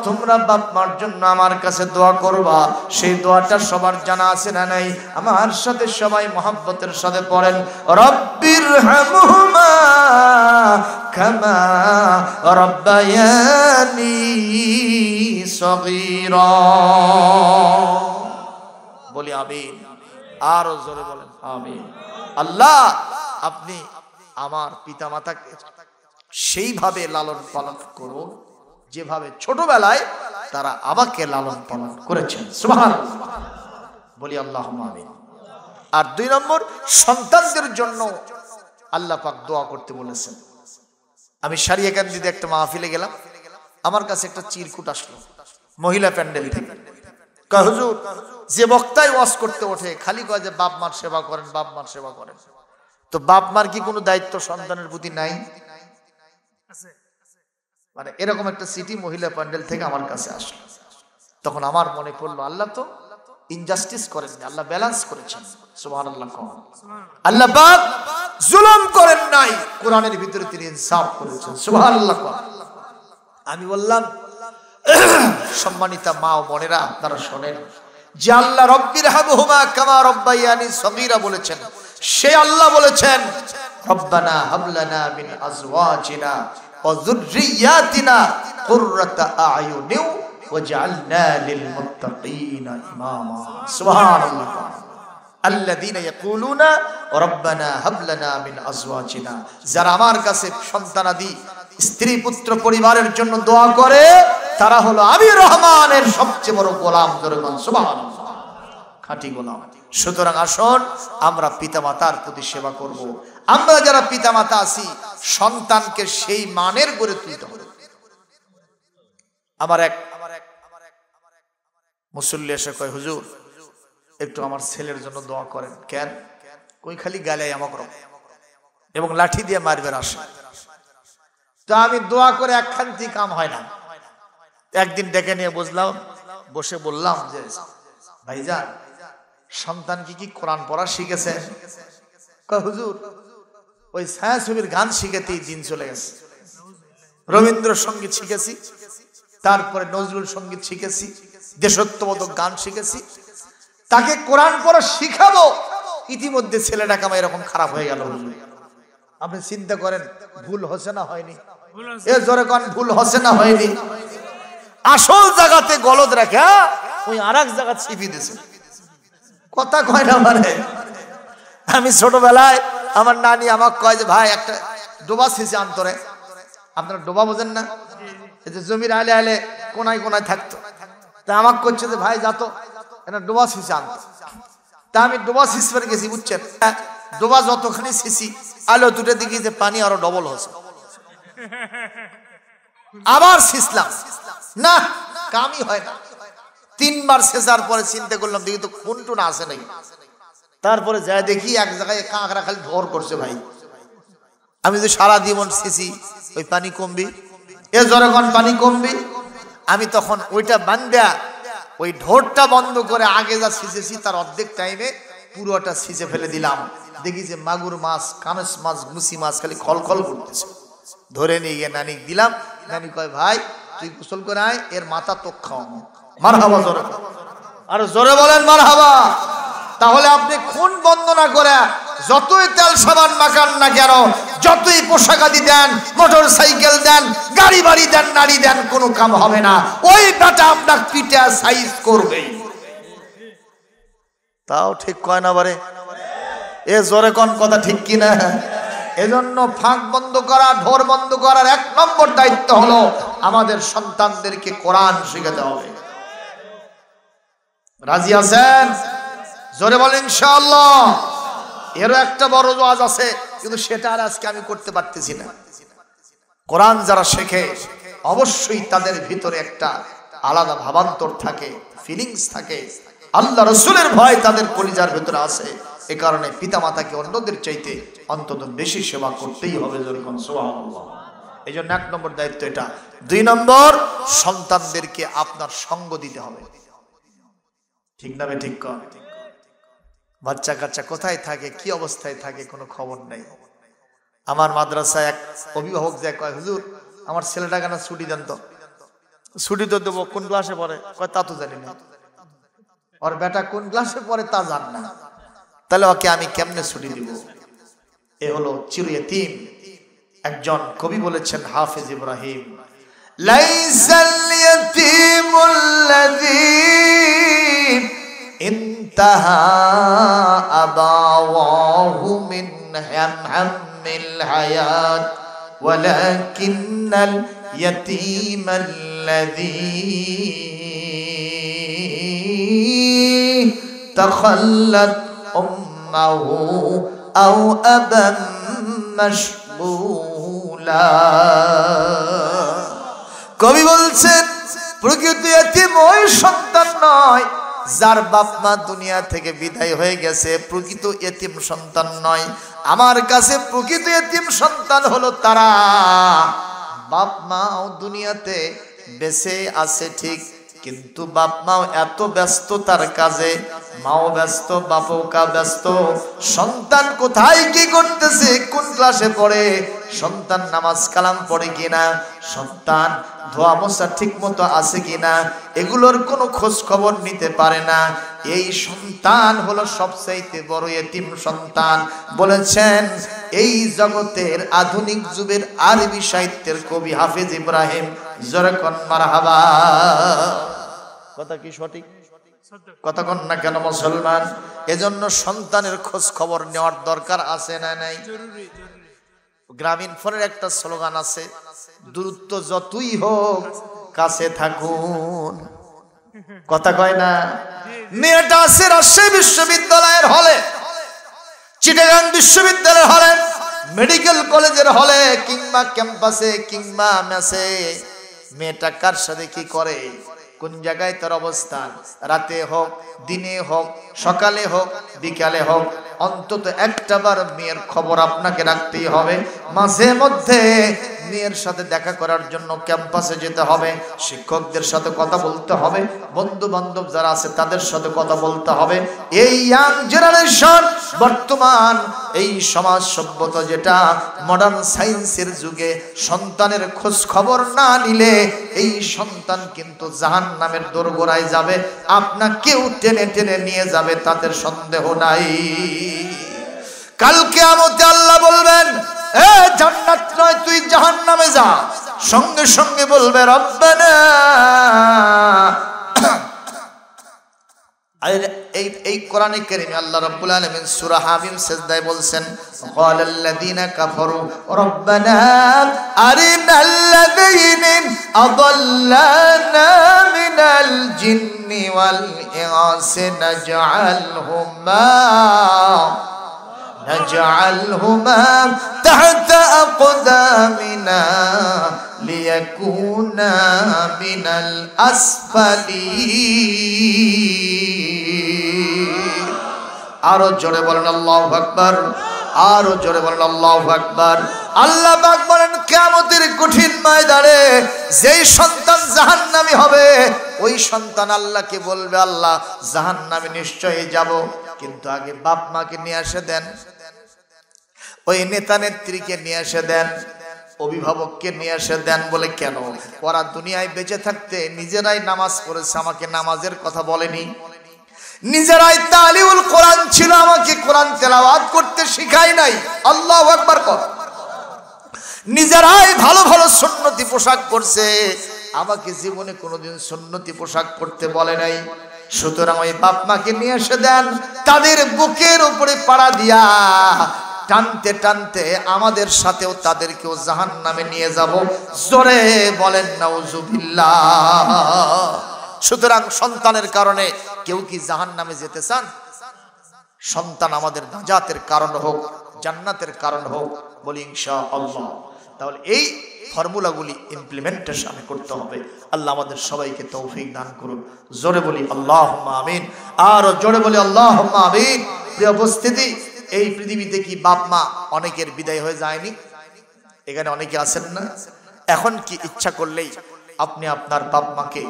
তোমরা বাপ মার জন্য আমার কাছে দোয়া করবা। সেই দোয়াটা সবার জানা আছে না নাই? আমার সাথে সবাই মহব্বতের সাথে পড়েন, রব্বির হামহুমা কামা রব্বায়ানি সগীরা। বলি আমিন। আরো জোরে বলেন আমিন। আল্লাহ, আপনি আমার পিতামাতাকে সেইভাবে লালন পালন করুন যেভাবে ছোটবেলায় তারা আমাকে লালন পালন করেছেন। সুবহানাল্লাহ, বলি আল্লাহুম্মা আমিন। আর 2 নম্বর, সন্তানদের জন্য আল্লাহ পাক দোয়া করতে বলেছেন। আমি সারিয়াকান্দিতে একটা মাহফিলে গেলাম, আমার কাছে একটা চিরকুট আসলো মহিলা প্যান্ডেল থেকে। কয় হুজুর, যে বক্তাই ওয়াজ করতে ওঠে খালি কয় যে বাপ মার সেবা করেন, বাপ মার সেবা করেন। তো বাপ মার কি কোনো দায়িত্ব সন্তানের প্রতি নাই? মানে এরকম একটা সিটি মহিলা প্যান্ডেল থেকে আমার কাছে আসলো। তখন আমার মনে পড়লো, আল্লাহ তো ইনজাস্টিস করেন, আল্লাহ ব্যালেন্স করেছেন। সুবহানাল্লাহ। আল্লাহ পাক জুলুম করেন নাই, কোরআনের ভিতরে তিনি ইনসাফ করেছেন। সুবহানাল্লাহ। আমি বললাম, সম্মানিতা মা ও বোনেরা, আপনারা শোনেন যে আল্লাহ রব্বির হামহুমা কামা রব্বায়ানি সগীরা বলেছেন, সে আল্লাহ বলেছেন রব্বানা হাবলানা মিন আজওয়াজিনা ওয়া যুররিয়াতিনা কুররাতা আ'য়ুনিন ওয়াজআলনা লিল মুত্তাকিনা ইমামা। সুবহানাল্লাহ। আল্লাযীনা ইয়াকুলুনা রাব্বানা হাব লানা মিন আজওয়াজিনা, যারা আমার কাছে সন্তানাদি স্ত্রী পুত্র পরিবারের জন্য দোয়া করে তারা হলো আমি রহমানের সবচেয়ে বড় গোলাম। সুবহানাল্লাহ, খাঁটি গোলাম। সুতরাং আসুন আমরা পিতামাতার প্রতি সেবা করব। আমরা যারা পিতামাতা আছি সন্তানকে সেই মানের গড়ে তুলতে হবে। আমার এক মুসল্লি এসে কয়, হুজুর একটু আমার ছেলের জন্য দোয়া করেন। কেন? কই খালি গালে আমাকে এবং লাঠি দিয়ে মারবেন আসে। তো আমি দোয়া করে একখান্তি কাম হয় না। একদিন ডেকে নিয়ে বসে বললাম যে ভাইজান সন্তান কি কোরআন পড়া শিখেছে? কয় হুজুর ওই ছায়াছবির গান শিখেতেই দিন চলে গেছে। রবীন্দ্রসঙ্গীত শিখেছি, তারপরে নজরুল সঙ্গীত শিখেছি, দেশাত্মবোধক গান শিখেছি, তাকে কোরআন পড়া শিখাবো, ইতিমধ্যে ছেলেটা কামা এরকম খারাপ হয়ে গেল। আপনি চিন্তা করেন ভুল হচ্ছে না হয়নি? এ জোরে কোন ভুল হচ্ছে না হয়নি? আসল জায়গাতে গলদ রাখা ওই আরেক জায়গা ছিপি দিয়েছে। কথা কয় না মানে। আমি ছোটবেলায় আমার নানি আমাকে কয় যে ভাই একটা ডোবা ছিঁচে আন্তরে। আপনারা ডোবা বোঝেন না? এই যে জমির আলে আলে কোনায় কোনায় থাকতো। তা আমাকে করছে যে ভাই যাতো এটা ডোবা ছিঁচে আনতো। তা আমি ডোবা ছিঁচবার গেছি, বুঝছেন? ডোবা যতখানি ছিঁচি আলো দুটো দিকে যে পানি আরো ডবল হচ্ছে। আবার ছিঁচলাম, না কামই হয় না। 3 বার ছেঁচার পরে চিন্তা করলাম দেখি তো কোনটু না আসে নাকি। তারপরে যাই দেখি এক জায়গায় কাঁকড়া খালি ঢোর করছে। ভাই আমি যে সারা জীবন ছিঁচি ওই পানি কমবি? এ যখন পানি কমবি। আমি তখন ওইটা বান্ধা ওই ঢোরটা বন্ধ করে আগে যা ছিঁচেছি তার অর্ধেক টাইমে পুরোটা ছিঁচে ফেলে দিলাম। দেখি যে মাগুর মাছ, কানস মাছ, মুসি মাছ খালি খলখল করতেছে। ধরে নিয়ে গিয়ে নানি দিলাম। নানি কয় ভাই তুই গোসল করে আয়, এর মাথা তো খাওয়ানো। মারহাবা জোরে, আর জোরে বলেন মারহাবা। তাহলে আপনি খুন বন্দনা করে যতই তেল সাবান মাখান না কেন, যতই পোশাক আদি দেন, মোটর সাইকেল দেন, গাড়ি বাড়ি দেন, নারী দেন, কোনো কাম হবে না। ওই বেটা আপনার পিঠে সাইজ করবে। তাও ঠিক কয় না বারে? এ জোরে কোন কথা ঠিক কিনা? এজন্য ফাঁক বন্ধ করা, ঢোর বন্ধ করার 1 নম্বর দায়িত্ব হলো আমাদের সন্তানদেরকে কোরআন শিখাতে হবে। রাজি আছেন? জোরে বলেন ইনশাআল্লাহ। এরও একটা বড় ওয়াজ আছে, কিন্তু সেটা আর আজকে আমি করতে পারতেছি না। কোরআন যারা শেখে অবশ্যই তাদের ভিতরে একটা আলাদা ভাবান্তর থাকে, ফিলিংস থাকে। আল্লাহ রাসূলের ভয় তাদের কলিজার ভিতরে আছে। এ কারণে পিতামাতাকে অন্যদের চাইতে অন্তত বেশি সেবা করতেই হবে। যেরকম সুবহানাল্লাহ। এই জন্য 1 নম্বর দায়িত্ব এটা। 2 নম্বর, সন্তানদেরকে আপনার সঙ্গ দিতে হবে। ঠিক না? ঠিক কর। বাচ্চা কাচ্চা কোথায় থাকে, কি অবস্থায় থাকে, কোনো খবর নেই। আমার মাদ্রাসায় এক অভিভাবক যায়, কয় হুজুর আমার ছেলেটাকে না ছুটি দেন তো। ছুটি তো দেবো, কোন ক্লাসে পড়ে? কয় তা তো জানি না। ওর বেটা কোন ক্লাসে পড়ে তা জান না, তাহলে ওকে আমি কেমনে ছুটি দিব? এ হলো চিরয়তীম। একজন কবি বলেছেন, হাফেজ ইব্রাহিম, লাইসাল ইয়াতীমুল্লাযী ইনতাহা আবাওয়াহু মিন হাম্মিল হায়াত ওয়ালাকিন্নাল ইয়াতীমাল্লাযী তাখাল্লাত উম্মাহু আও আবান মাশগুলা। কবি বলছেন প্রকৃত এতিম ওই সন্তান নয় যার বাপ মা দুনিয়া থেকে বিদায় হয়ে গেছে। প্রকৃত এতিম সন্তান নয়। আমার কাছে প্রকৃত এতিম সন্তান হলো তারা বাপ মাও দুনিয়াতে বেঁচে আছে ঠিক, কিন্তু বাপ মাও এত ব্যস্ত তার কাজে, মাও ব্যস্ত, বাপকা ব্যস্ত, সন্তান কোথায় কি করতেছে, কোন ক্লাসে পড়ে, সন্তান নামাজ কালাম পড়ে কিনা, সন্তান ধোয়া মোছা ঠিক মতো আছে কিনা, এগুলোর কোনো খোঁজ খবর নিতে পারে না। এই সন্তান হলো সবচাইতে বড় এতিম সন্তান। বলেছেন এই জগতের আধুনিক যুগের আরবি সাহিত্যের কবি হাফিজ ইব্রাহিম, জোরে কোন মারহাবা। কথা কি সঠিক? কথা কোন না কেন মুসলমান? এজন্য সন্তানের খোঁজ খবর নেওয়ার দরকার আছে না নাই? গ্রামীণ ফোনের একটা স্লোগান আছে, দূরত্ব যতই হোক কাছে থাকুন। কথা কয় না? মেয়েটা আছে রাজশাহী বিশ্ববিদ্যালয়ের হলে, চিটাগাং বিশ্ববিদ্যালয়ের হলে, মেডিকেল কলেজের হলে, কিংবা ক্যাম্পাসে কিংবা মেসে। মেয়েটা কার সাথে কি করে, কোন জায়গায় তার অবস্থান, রাতে হোক, দিনে হোক, সকালে হোক, বিকালে হোক, অন্তত একটাবার মেয়ের খবর আপনাকে রাখতেই হবে। মাঝে মধ্যে মেয়ের সাথে দেখা করার জন্য ক্যাম্পাসে যেতে হবে, শিক্ষকদের সাথে কথা বলতে হবে, বন্ধু বান্ধব যারা আছে তাদের সাথে কথা বলতে হবে। এই ইয়াং জেনারেশন, বর্তমান এই সমাজ সভ্যতা যেটা মডার্ন সায়েন্সের যুগে, সন্তানের খোঁজ খবর না নিলে এই সন্তান কিন্তু জাহান্নামের দোরগোড়ায় যাবে, আপনাকেও টেনে টেনে নিয়ে যাবে, তাদের সন্দেহ নাই। কাল কিয়ামতে আল্লাহ বলবেন, এ জান্নাত নয় তুই জাহান্নামে যা। সঙ্গে সঙ্গে বলবে রব্বানা। এই কোরআনে কারীমে আল্লাহ রাব্বুল আলামিন সূরা হামিম সিজদায় বলছেন, ক্বালাল্লাযীনা কাফারু রব্বানা আরিনাল্লাযীনা আযাল্লানা মিনাল জিন্নি ওয়াল ইনসি نجعلهما تحت أقدامنا ليكونا من الأسفلين। আরো জোরে বলেন আল্লাহু আকবার, আরো জোরে বলেন আল্লাহু আকবার। আল্লাহ পাক বলেন কিয়ামতের কঠিন ময়দানে যেই সন্তান জাহান্নামী হবে, ওই সন্তান আল্লাহকে বলবে, আল্লাহ জাহান্নামে নিশ্চয়ই যাব, কিন্তু আগে বাপ মাকে নিয়ে এসে দেন, ওই নেতা নেত্রীকে নিয়ে এসে দেন, অভিভাবককে নিয়ে এসে দেন। বলে কেন? ওরা দুনিয়ায় বেঁচে থাকতে নিজেরাই নামাজ পড়েছে, আমাকে নামাজের কথা বলেনি। নিজেরাই তালিউল কোরআন ছিল, আমাকে কোরআন তেলাওয়াত করতে শিখায় নাই। আল্লাহু আকবার কর। নিজেরাই ভালো ভালো সুন্নতি পোশাক পরছে, আমাকে জীবনে কোনোদিন সুন্নতি পোশাক পরতে বলে নাই। সুতরাং ওই বাপ মাকে নিয়ে এসে দেন, তাদের বুকের উপরে পাড়া দিয়া টানতে টানতে আমাদের সাথেও তাদেরকেও জাহান্নামে নিয়ে যাব। জোরে বলেন নাউজুবিল্লাহ। সুতরাং সন্তানের কারণে কেউ কি জাহান্নামে যেতে চান? সন্তান আমাদের নাজাতের কারণ হোক, জান্নাতের কারণ হোক, বলি ইনশাআল্লাহ। তাহলে এই ফর্মুলাগুলি ইমপ্লিমেন্টেশন করতে হবে। আল্লাহ আমাদের সবাইকে তৌফিক দান করুন। জোরে বলি আল্লাহুম্মা আমিন, আর জোরে বলি আল্লাহুম্মা আমিন। প্রিয় উপস্থিতি, এই পৃথিবীতে কি বাপ মা অনেকের বিদায় হয়ে যায়নি? এখানে অনেকে আছেন না? এখন কি ইচ্ছা করলেই আপনি আপনার বাপ মাকে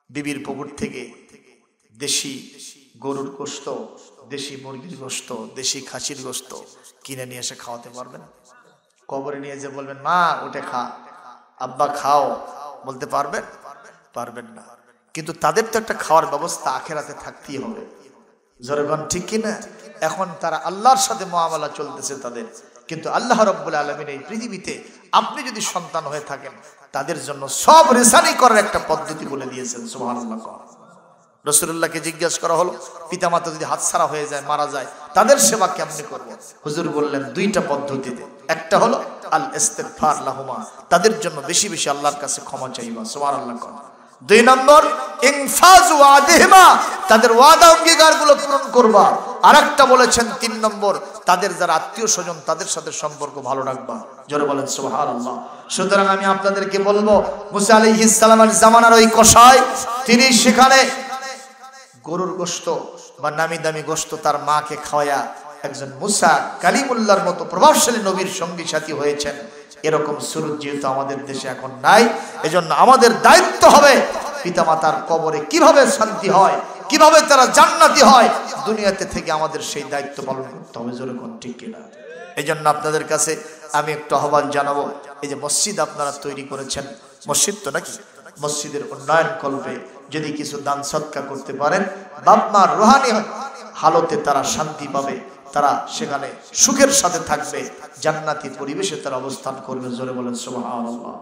বিবির পুকুর থেকে দেশি গরুর গোশত, দেশি মুরগির গোশত, দেশি খাসির গোশত কিনে নিয়ে এসে খাওয়াতে পারবেন? কবরে নিয়ে যে বলবেন মা ওটা খা, আব্বা খাও, বলতে পারবেন? পারবেন না। কিন্তু তাদের তো একটা খাওয়ার ব্যবস্থা আখিরাতে থাকতেই হবে। জোরেগণ ঠিক কিনা? এখন তারা আল্লাহর সাথে মুআমালা চলতেছে তাদের, কিন্তু আল্লাহ রাব্বুল আলামিন এই পৃথিবীতে আপনি যদি সন্তান হয়ে থাকেন, তাদের জন্য সব রেসানি করার একটা পদ্ধতি বলে দিয়েছেন। সুবহানাল্লাহ। রাসূলুল্লাহকে জিজ্ঞাসা করা হলো, পিতামাতা যদি হাতছাড়া হয়ে যায়, মারা যায়, তাদের সেবা কেমনে করব? হুজুর বললেন দুইটা পদ্ধতিতে। একটা হলো আল ইস্তিগফার লাহুমা, তাদের জন্য বেশি বেশি আল্লাহর কাছে ক্ষমা চাইবা। সুবহানাল্লাহ। দুই নম্বর ইনফাজ ওয়াদিহিমা, তাদের ওয়াদা অঙ্গীকারগুলো পূরণ করবা। আরেকটা বলেছেন 3 নম্বর, তাদের যারা আত্মীয় স্বজন তাদের সাথে সম্পর্ক ভালো রাখবা। জোরে বলেন সুবহানাল্লাহ। সুতরাং আমি আপনাদেরকে বলবো, মুসা আলাইহিস সালামের জামানার ওই কসাই, তিনি সেখানে গরুর গোশত বা নামি দামি গোশত তার মাকে খাওয়ায়া একজন মুসা কালিমুল্লাহর মতো প্রভাবশালী নবীর সঙ্গী সাথী হয়েছেন। এরকম সুরত যেহেতু আমাদের দেশে এখন নাই, এজন্য আমাদের দায়িত্ব হবে পিতামাতার কবরে কিভাবে শান্তি হয়, কিভাবে তারা জান্নাতি হয়, দুনিয়াতে থেকে আমাদের সেই দায়িত্ব পালন করতে হবে। জোরে কোন ঠিক কিনা? এই জন্য আপনাদের কাছে আমি একটু আহ্বান জানাবো, এই যে মসজিদ আপনারা তৈরি করেছেন, মসজিদ তো নাকি, মসজিদের উন্নয়ন কল্পে যদি কিছু দান সদকা করতে পারেন, বাপ মার রুহানি হালতে তারা শান্তি পাবে, তারা সেখানে সুখের সাথে থাকবে, জান্নাতি পরিবেশে তারা অবস্থান করবে। জোরে বলেন সুবহানাল্লাহ।